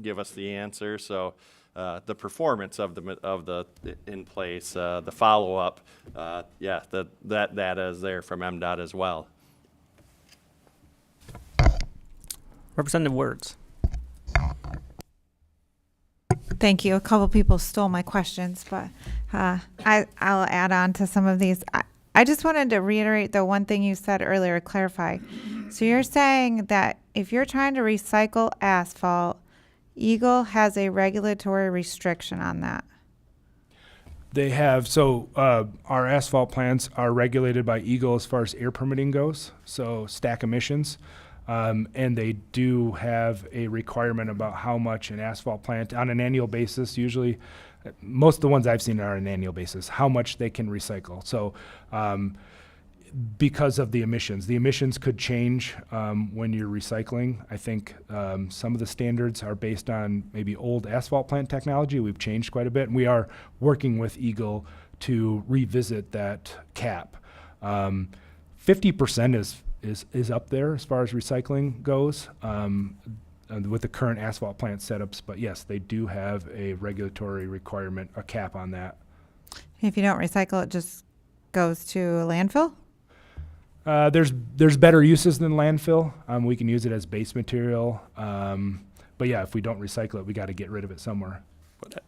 give us the answer. So the performance of the in place, the follow up, that data is there from MDOT as well. Representative Words. Thank you. A couple people stole my questions, but I'll add on to some of these. I just wanted to reiterate the one thing you said earlier, clarify. So you're saying that if you're trying to recycle asphalt, Eagle has a regulatory restriction on that. They have, so our asphalt plants are regulated by Eagle as far as air permitting goes, so stack emissions. And they do have a requirement about how much an asphalt plant on an annual basis, usually most of the ones I've seen are on an annual basis, how much they can recycle. So because of the emissions could change when you're recycling. I think some of the standards are based on maybe old asphalt plant technology. We've changed quite a bit, and we are working with Eagle to revisit that cap. 50% is up there as far as recycling goes with the current asphalt plant setups. But yes, they do have a regulatory requirement, a cap on that. If you don't recycle, it just goes to a landfill? There's better uses than landfill. We can use it as base material. But yeah, if we don't recycle it, we got to get rid of it somewhere. But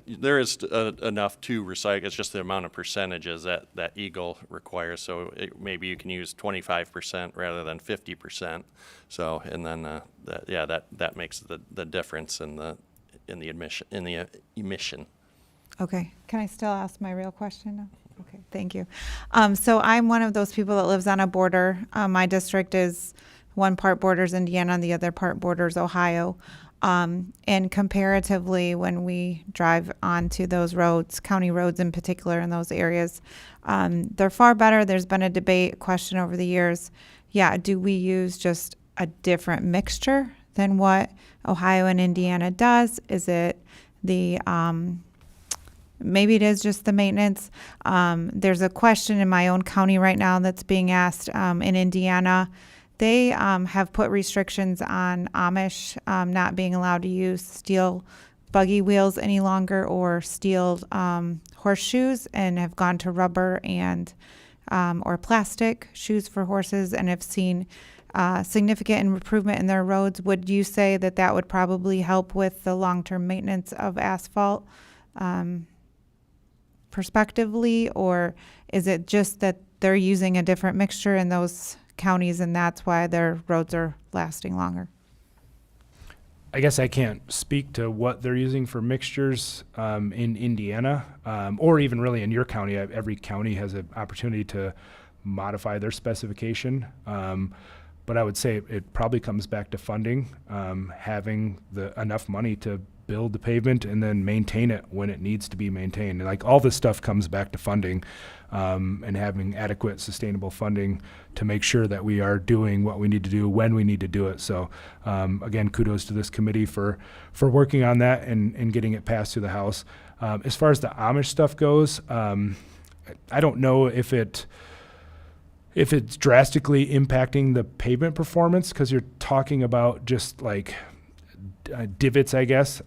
there is enough to recycle. It's just the amount of percentages that Eagle requires. So maybe you can use 25% rather than 50%. So, and then that makes the difference in the emission. Okay. Can I still ask my real question now? Okay, thank you. So I'm one of those people that lives on a border. My district is one part borders Indiana and the other part borders Ohio. And comparatively, when we drive onto those roads, county roads in particular in those areas, they're far better. There's been a debate, question over the years. Yeah, do we use just a different mixture than what Ohio and Indiana does? Is it the maybe it is just the maintenance. There's a question in my own county right now that's being asked in Indiana. They have put restrictions on Amish not being allowed to use steel buggy wheels any longer or steel horseshoes, and have gone to rubber and or plastic shoes for horses, and have seen significant improvement in their roads, would you say that that would probably help with the long-term maintenance of asphalt prospectively, or is it just that they're using a different mixture in those counties and that's why their roads are lasting longer? I guess I can't speak to what they're using for mixtures in Indiana, or even really in your county. Every county has an opportunity to modify their specification. But I would say it probably comes back to funding, having enough money to build the pavement and then maintain it when it needs to be maintained. Like all this stuff comes back to funding, and having adequate, sustainable funding to make sure that we are doing what we need to do when we need to do it. So again, kudos to this committee for working on that and getting it passed through the House. As far as the Amish stuff goes, I don't know if it's drastically impacting the pavement performance, because you're talking about just like divots, I guess.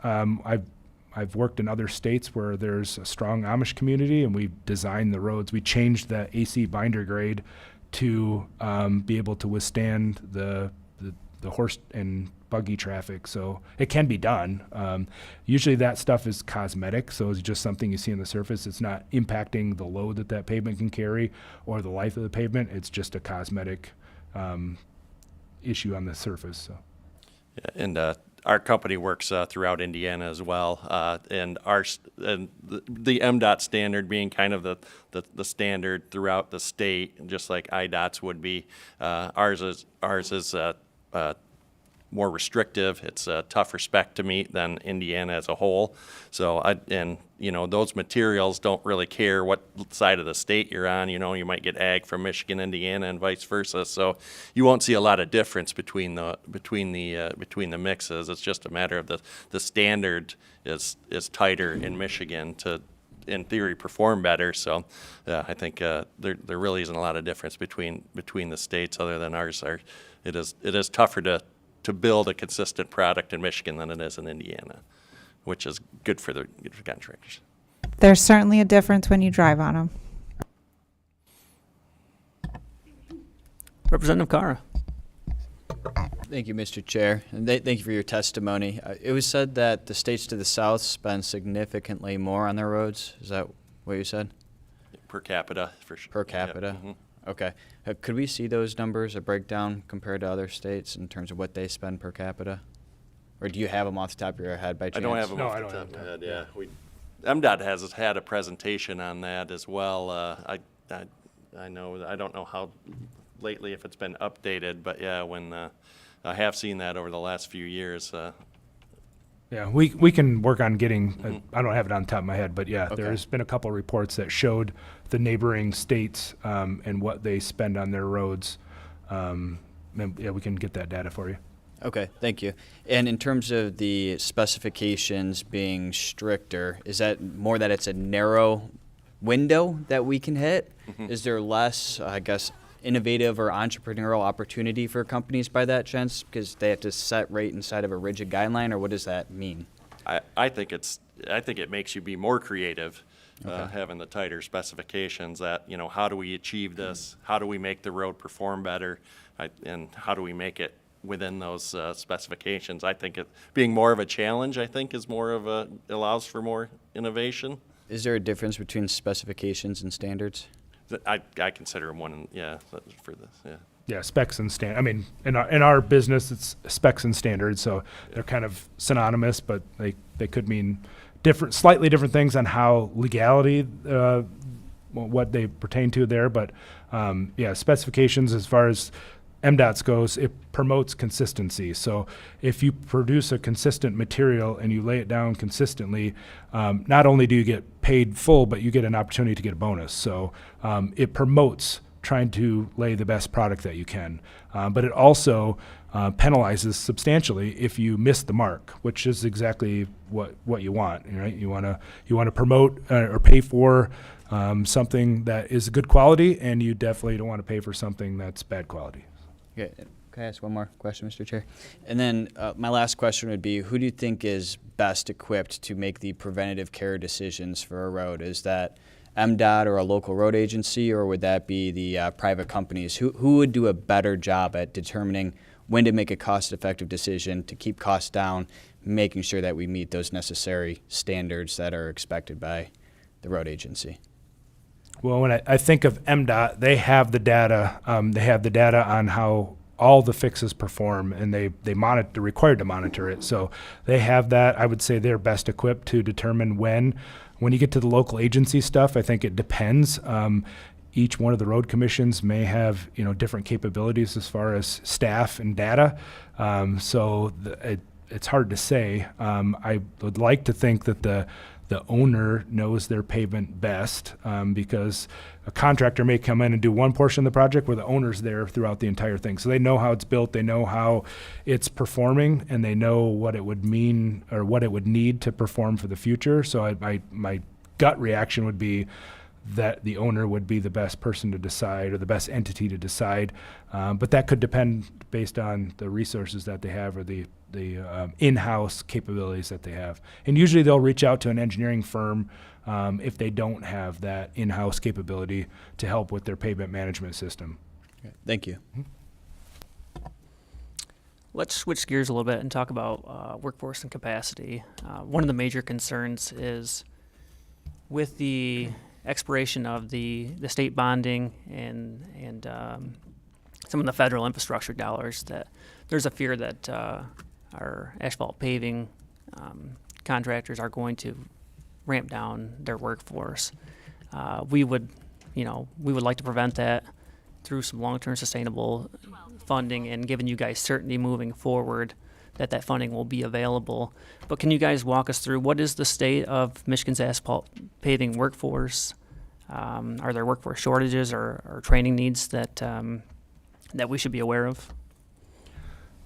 I've worked in other states where there's a strong Amish community, and we've designed the roads. We changed the AC binder grade to be able to withstand the horse and buggy traffic. So it can be done. Usually that stuff is cosmetic, so it's just something you see on the surface. It's not impacting the load that pavement can carry or the life of the pavement. It's just a cosmetic issue on the surface. So. Yeah, and our company works throughout Indiana as well, and the MDOT standard being kind of the standard throughout the state, just like IDOT's would be. Ours is more restrictive. It's a tougher spec to meet than Indiana as a whole. So those materials don't really care what side of the state you're on. You might get ag from Michigan, Indiana, and vice versa. So you won't see a lot of difference between the mixes. It's just a matter of the standard is tighter in Michigan to, in theory, perform better. So I think there really isn't a lot of difference between the states, other than ours are. It is tougher to build a consistent product in Michigan than it is in Indiana, which is good for contractors. There's certainly a difference when you drive on them. Representative Cara. Thank you, Mr. Chair, and thank you for your testimony. It was said that the states to the south spend significantly more on their roads. Is that what you said? Per capita, for sure. Per capita? Yep. Mm-hmm. Okay. Could we see those numbers, a breakdown compared to other states in terms of what they spend per capita? Or do you have them off the top of your head by chance? I don't have them off the top of my head, yeah. MDOT has had a presentation on that as well. I don't know how lately, if it's been updated, but yeah, when I have seen that over the last few years. Yeah, we can work on getting, I don't have it on the top of my head, but yeah, Okay. there's been a couple of reports that showed the neighboring states and what they spend on their roads. And yeah, we can get that data for you. Okay, thank you. And in terms of the specifications being stricter, is that more that it's a narrow window that we can hit? Is there less, I guess, innovative or entrepreneurial opportunity for companies by that chance, because they have to set right inside of a rigid guideline, or what does that mean? I think it makes you be more creative, Okay. having the tighter specifications. That how do we achieve this? How do we make the road perform better? And how do we make it within those specifications? I think being more of a challenge, is more of allows for more innovation. Is there a difference between specifications and standards? I consider them one, for this, yeah. Yeah, specs and I mean, in our business, it's specs and standards, so they're kind of synonymous, but they could mean slightly different things on how legality, what they pertain to there. But yeah, specifications as far as MDOT's goes, it promotes consistency. So if you produce a consistent material and you lay it down consistently, not only do you get paid full, but you get an opportunity to get a bonus. So it promotes trying to lay the best product that you can. But it also penalizes substantially if you miss the mark, which is exactly what you want, right? You want to promote or pay for something that is good quality, and you definitely don't want to pay for something that's bad quality. Okay. Can I ask one more question, Mr. Chair? And then my last question would be, who do you think is best equipped to make the preventative care decisions for a road? Is that MDOT or a local road agency, or would that be the private companies? Who would do a better job at determining when to make a cost-effective decision to keep costs down, making sure that we meet those necessary standards that are expected by the road agency? Well, when I think of MDOT, they have the data. They have the data on how all the fixes perform, and they're required to monitor it. So they have that. I would say they're best equipped to determine when. When you get to the local agency stuff, I think it depends. Each one of the road commissions may have different capabilities as far as staff and data. It's hard to say. I would like to think that the owner knows their pavement best, because a contractor may come in and do one portion of the project where the owner's there throughout the entire thing. So they know how it's built, they know how it's performing, and they know what it would mean or what it would need to perform for the future. So my gut reaction would be that the owner would be the best person to decide, or the best entity to decide. But that could depend based on the resources that they have, or the in-house capabilities that they have. And usually they'll reach out to an engineering firm if they don't have that in-house capability to help with their pavement management system. Okay, thank you. Let's switch gears a little bit and talk about workforce and capacity. One of the major concerns is with the expiration of the state bonding and some of the federal infrastructure dollars, that there's a fear that our asphalt paving contractors are going to ramp down their workforce. We would like to prevent that through some long-term sustainable funding and giving you guys certainty moving forward that funding will be available. But can you guys walk us through what is the state of Michigan's asphalt paving workforce? Are there workforce shortages or training needs that we should be aware of?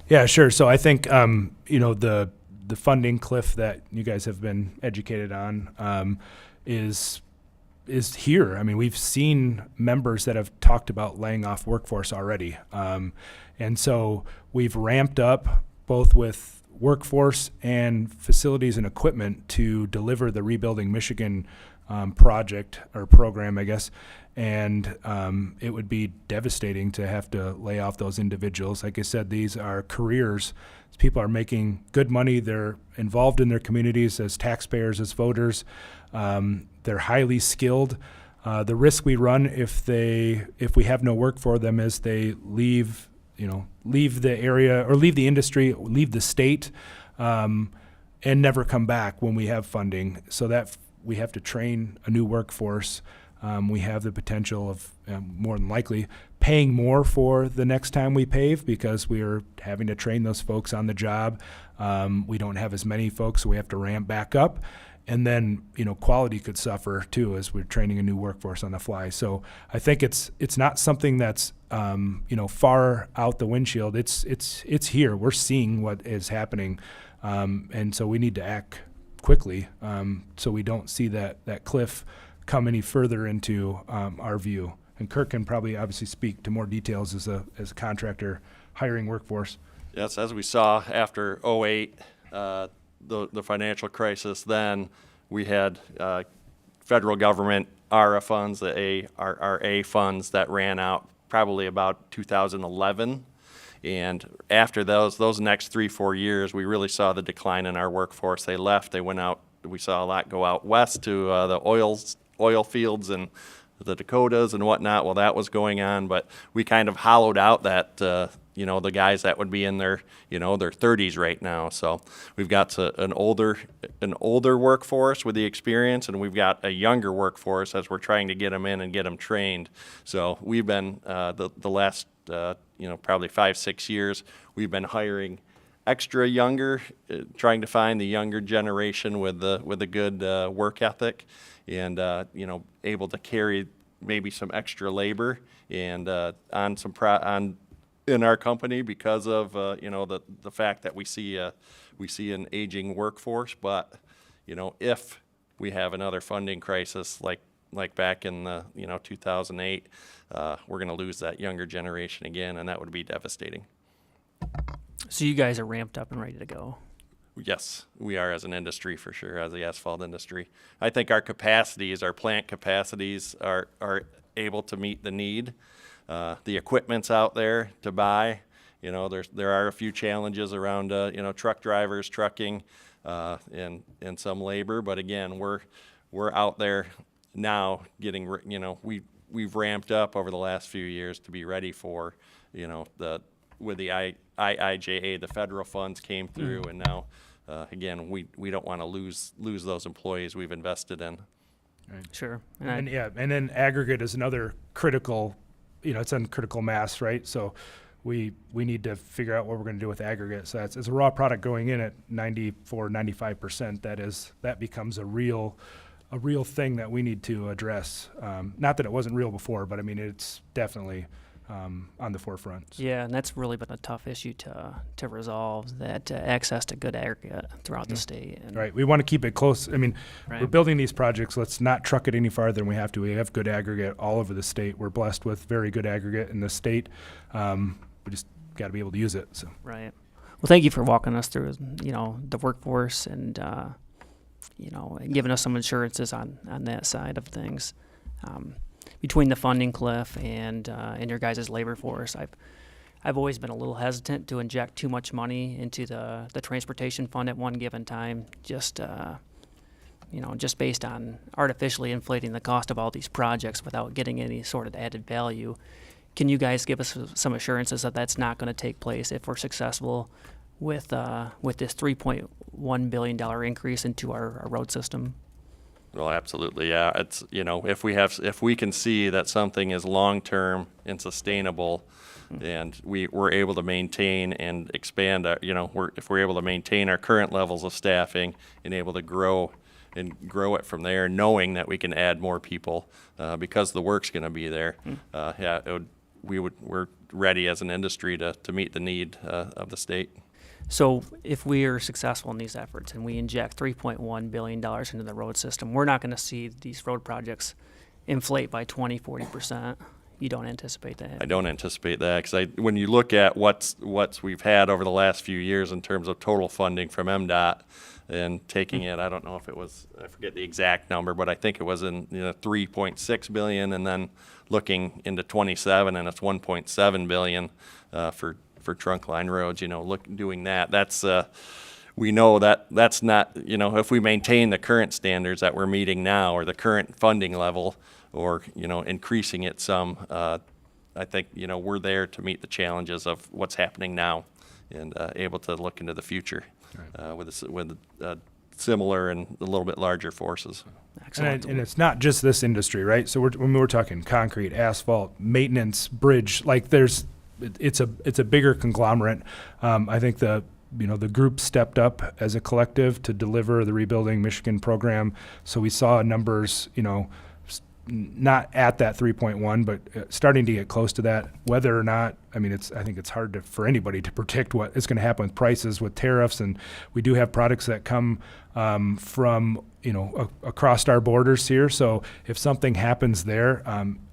Yeah, sure. So I think the funding cliff that you guys have been educated on is here. I mean, we've seen members that have talked about laying off workforce already, and so we've ramped up both with workforce and facilities and equipment to deliver the Rebuilding Michigan project or program, I guess. And it would be devastating to have to lay off those individuals. Like I said, these are careers. These people are making good money. They're involved in their communities as taxpayers, as voters. They're highly skilled. The risk we run if we have no work for them is they leave the area or leave the industry, leave the state, and never come back when we have funding. So that we have to train a new workforce. We have the potential of more than likely paying more for the next time we pave, because we are having to train those folks on the job. We don't have as many folks, so we have to ramp back up. And then, quality could suffer too as we're training a new workforce on the fly. So I think it's not something that's far out the windshield. It's here. We're seeing what is happening, and so we need to act quickly so we don't see that cliff come any further into our view. And Kirk can probably obviously speak to more details as a contractor hiring workforce. Yes, as we saw after '08, the financial crisis, then we had federal government ARA funds, the ARRA funds that ran out probably about 2011. And after those next 3-4 years, we really saw the decline in our workforce. They left, they went out. We saw a lot go out west to the oil fields and the Dakotas and whatnot. Well, that was going on, but we kind of hollowed out that the guys that would be in their their 30s right now. So we've got an older workforce with the experience, and we've got a younger workforce as we're trying to get them in and get them trained. So we've been the last probably 5-6 years, we've been hiring extra younger, trying to find the younger generation with a good work ethic, and able to carry maybe some extra labor and in our company because of the fact that we see an aging workforce. But if we have another funding crisis like back in the 2008, we're going to lose that younger generation again, and that would be devastating. So you guys are ramped up and ready to go. Yes, we are as an industry for sure, as the asphalt industry. I think our capacities, our plant capacities are able to meet the need. The equipment's out there to buy. You know, there are a few challenges around, you know, truck drivers, trucking, and some labor. But again, we're out there now getting, you know, we've ramped up over the last few years to be ready for, you know, with the IIJA, the federal funds came through, and now, again, we don't want to lose those employees we've invested in. Sure. And then aggregate is another critical, you know, it's on critical mass, right? So we need to figure out what we're going to do with aggregate. So it's a raw product going in at 94, 95%. That becomes a real thing that we need to address. Not that it wasn't real before, but I mean, it's definitely on the forefront. Yeah, and that's really been a tough issue to resolve, that access to good aggregate throughout the state. And Right. We want to keep it close. I mean, Right. we're building these projects. Let's not truck it any farther than we have to. We have good aggregate all over the state. We're blessed with very good aggregate in the state. We just got to be able to use it. So. Right. Well, thank you for walking us through, you know, the workforce and, you know, giving us some assurances on that side of things. Between the funding cliff and your guys' labor force, I've always been a little hesitant to inject too much money into the transportation fund at one given time, just you know, just based on artificially inflating the cost of all these projects without getting any sort of added value. Can you guys give us some assurances that that's not going to take place if we're successful with this $3.1 billion increase into our road system? Well, absolutely, yeah. It's, you know, if we can see that something is long-term and sustainable, and we're able to maintain and expand, you know, if we're able to maintain our current levels of staffing and able to grow it from there, knowing that we can add more people because the work's going to be there. Yeah, we're ready as an industry to meet the need of the state. So if we are successful in these efforts and we inject $3.1 billion into the road system, we're not going to see these road projects inflate by 20, 40%. You don't anticipate that? I don't anticipate that, because when you look at what's we've had over the last few years in terms of total funding from MDOT and taking it, I don't know if it was, I forget the exact number, but I think it was in, you know, 3.6 billion, and then looking into 27, and it's 1.7 billion for trunk line roads. You know, doing that, that's we know that's not, you know, if we maintain the current standards that we're meeting now, or the current funding level, or, you know, increasing it some, I think, you know, we're there to meet the challenges of what's happening now, and able to look into the future with similar and a little bit larger forces. Excellent. And it's not just this industry, right? So when we're talking concrete, asphalt, maintenance, bridge, like it's a bigger conglomerate. I think the group stepped up as a collective to deliver the Rebuilding Michigan program. So we saw numbers, you know, not at that 3.1, but starting to get close to that. Whether or not, I mean, I think it's hard for anybody to predict what is going to happen with prices, with tariffs, and we do have products that come from, you know, across our borders here. So if something happens there,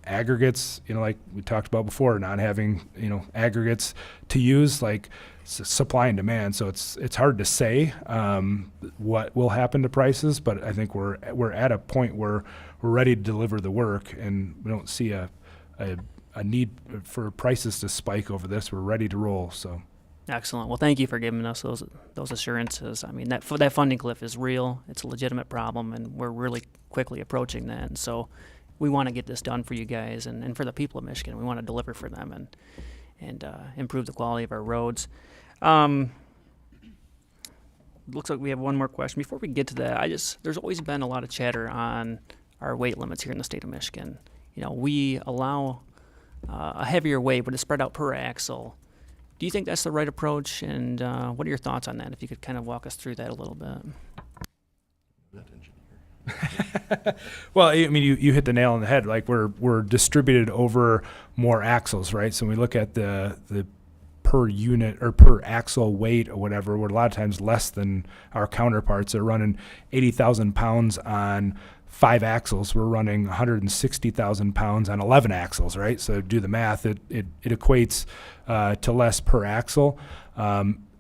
aggregates, you know, like we talked about before, not having, you know, aggregates to use, like supply and demand. So it's hard to say what will happen to prices, but I think we're at a point where we're ready to deliver the work, and we don't see a need for prices to spike over this. We're ready to roll. So. Excellent. Well, thank you for giving us those assurances. I mean, that funding cliff is real. It's a legitimate problem, and we're really quickly approaching that. And so we want to get this done for you guys and for the people of Michigan. We want to deliver for them and improve the quality of our roads. Looks like we have one more question. Before we get to that, there's always been a lot of chatter on our weight limits here in the state of Michigan. You know, we allow a heavier weight, but it's spread out per axle. Do you think that's the right approach? And what are your thoughts on that? If you could kind of walk us through that a little bit. Well, I mean, you hit the nail on the head. Like we're distributed over more axles, right? So when we look at the per unit or per axle weight or whatever, we're a lot of times less than our counterparts. They're running 80,000 pounds on 5 axles, we're running 160,000 pounds on 11 axles, right? So do the math, it equates to less per axle.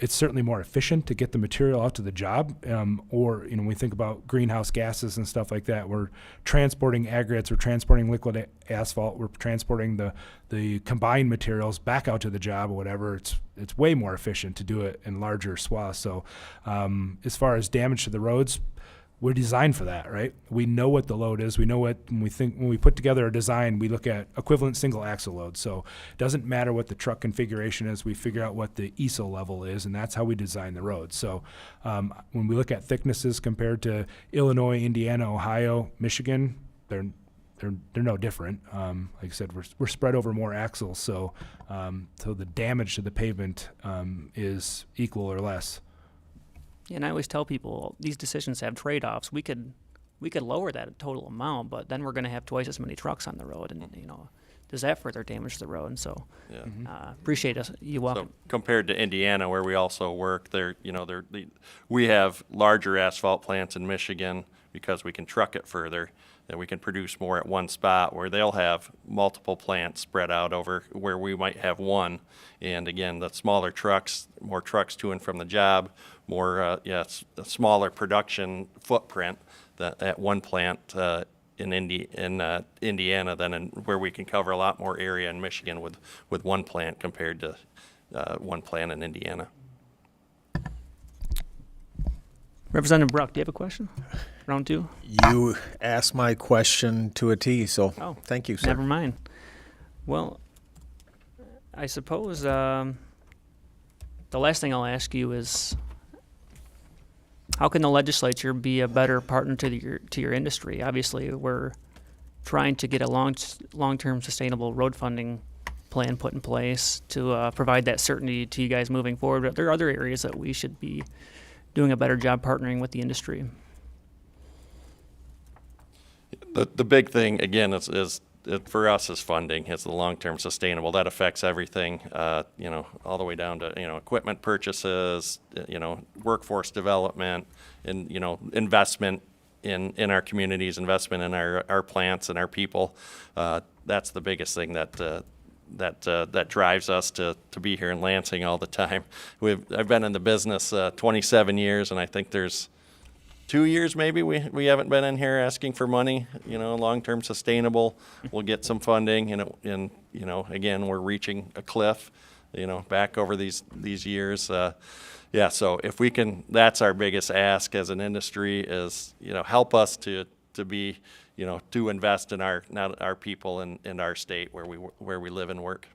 It's certainly more efficient to get the material out to the job. Or, when we think about greenhouse gases and stuff like that, we're transporting aggregates, we're transporting liquid asphalt, we're transporting the combined materials back out to the job or whatever. It's way more efficient to do it in larger swaths. So as far as damage to the roads, we're designed for that, right? We know what the load is. We know when we put together a design, we look at equivalent single axle load. So it doesn't matter what the truck configuration is. We figure out what the ESO level is, and that's how we design the road. So when we look at thicknesses compared to Illinois, Indiana, Ohio, Michigan, they're no different. Like I said, we're spread over more axles, so the damage to the pavement is equal or less. And I always tell people these decisions have trade-offs. We could lower that total amount, but then we're going to have twice as many trucks on the road, and does that further damage the road? And so, appreciate you walking. So compared to Indiana, where we also work, we have larger asphalt plants in Michigan because we can truck it further, and we can produce more at one spot, where they'll have multiple plants spread out over where we might have one. And again, the smaller trucks, more trucks to and from the job, more a smaller production footprint at one plant in Indiana than where we can cover a lot more area in Michigan with one plant compared to one plant in Indiana. Representative Bruck, do you have a question? Round 2? You asked my question to a T, so thank you, sir. Never mind. Well, I suppose the last thing I'll ask you is, how can the legislature be a better partner to your industry? Obviously, we're trying to get a long-term sustainable road funding plan put in place to provide that certainty to you guys moving forward. But there are other areas that we should be doing a better job partnering with the industry. The big thing, again, is for us is funding. It's the long-term sustainable. That affects everything, all the way down to, equipment purchases, workforce development, and, investment in our communities, investment in our plants and our people. That's the biggest thing that drives us to be here in Lansing all the time. I've been in the business 27 years, and I think there's 2 years maybe we haven't been in here asking for money, long-term sustainable. We'll get some funding, and again, we're reaching a cliff, back over these years. So if we can, that's our biggest ask as an industry is, help us to be, to invest in our people and our state where we live and work.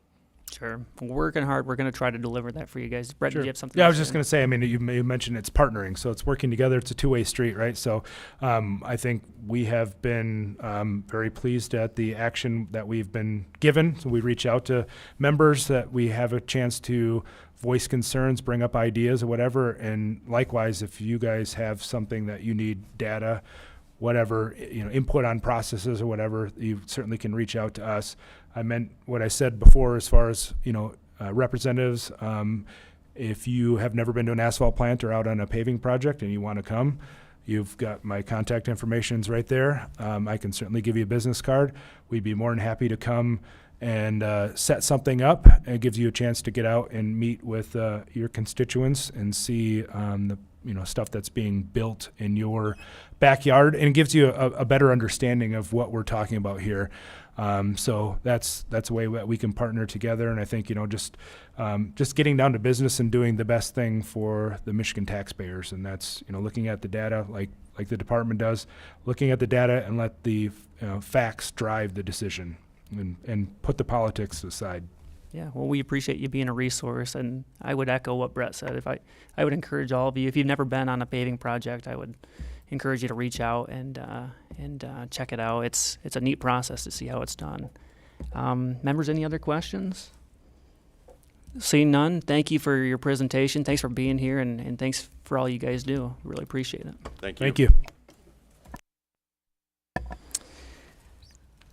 Sure. We're working hard. We're going to try to deliver that for you guys. Brett, Sure. did you have something? Yeah, I was just going to say, you mentioned it's partnering, so it's working together. It's a two-way street, right? So I think we have been very pleased at the action that we've been given. So we reach out to members that we have a chance to voice concerns, bring up ideas or whatever. And likewise, if you guys have something that you need data, whatever, input on processes or whatever, you certainly can reach out to us. I meant what I said before as far as, representatives. If you have never been to an asphalt plant or out on a paving project and you want to come, you've got my contact information's right there. I can certainly give you a business card. We'd be more than happy to come and set something up. It gives you a chance to get out and meet with your constituents and see the stuff that's being built in your backyard, and it gives you a better understanding of what we're talking about here. So that's a way that we can partner together, and I think just getting down to business and doing the best thing for the Michigan taxpayers, and that's looking at the data like the department does, looking at the data and let the facts drive the decision, and put the politics aside. Yeah, well, we appreciate you being a resource, and I would echo what Brett said. I would encourage all of you, if you've never been on a paving project, I would encourage you to reach out and check it out. It's a neat process to see how it's done. Members, any other questions? Seeing none, thank you for your presentation. Thanks for being here, and thanks for all you guys do. Really appreciate it. Thank you. Thank you.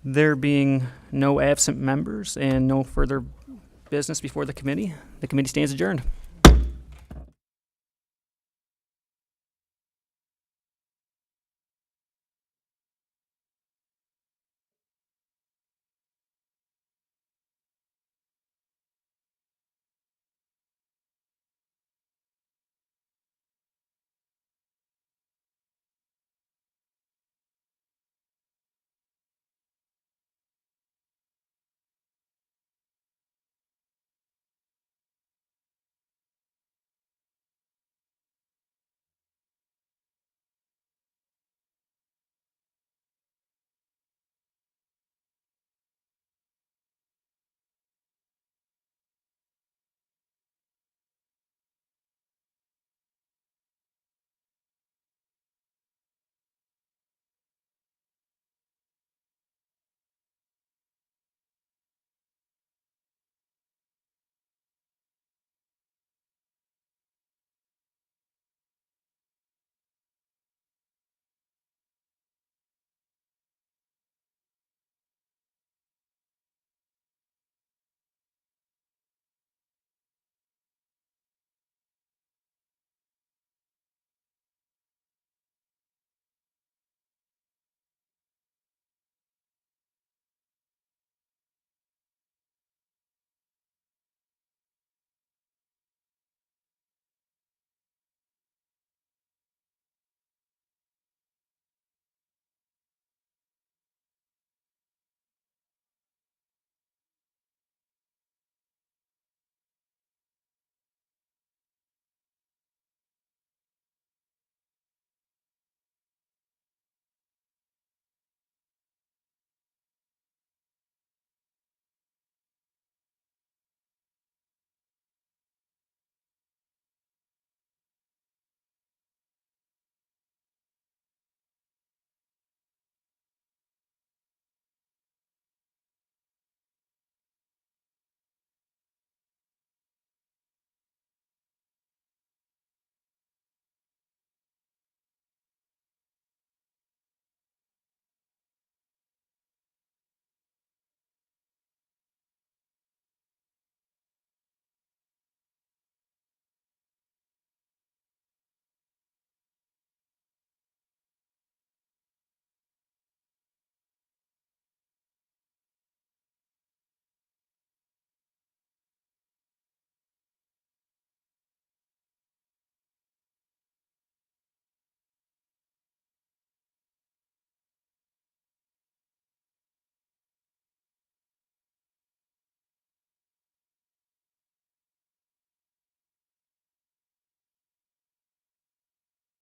There being no absent members and no further business before the committee stands adjourned.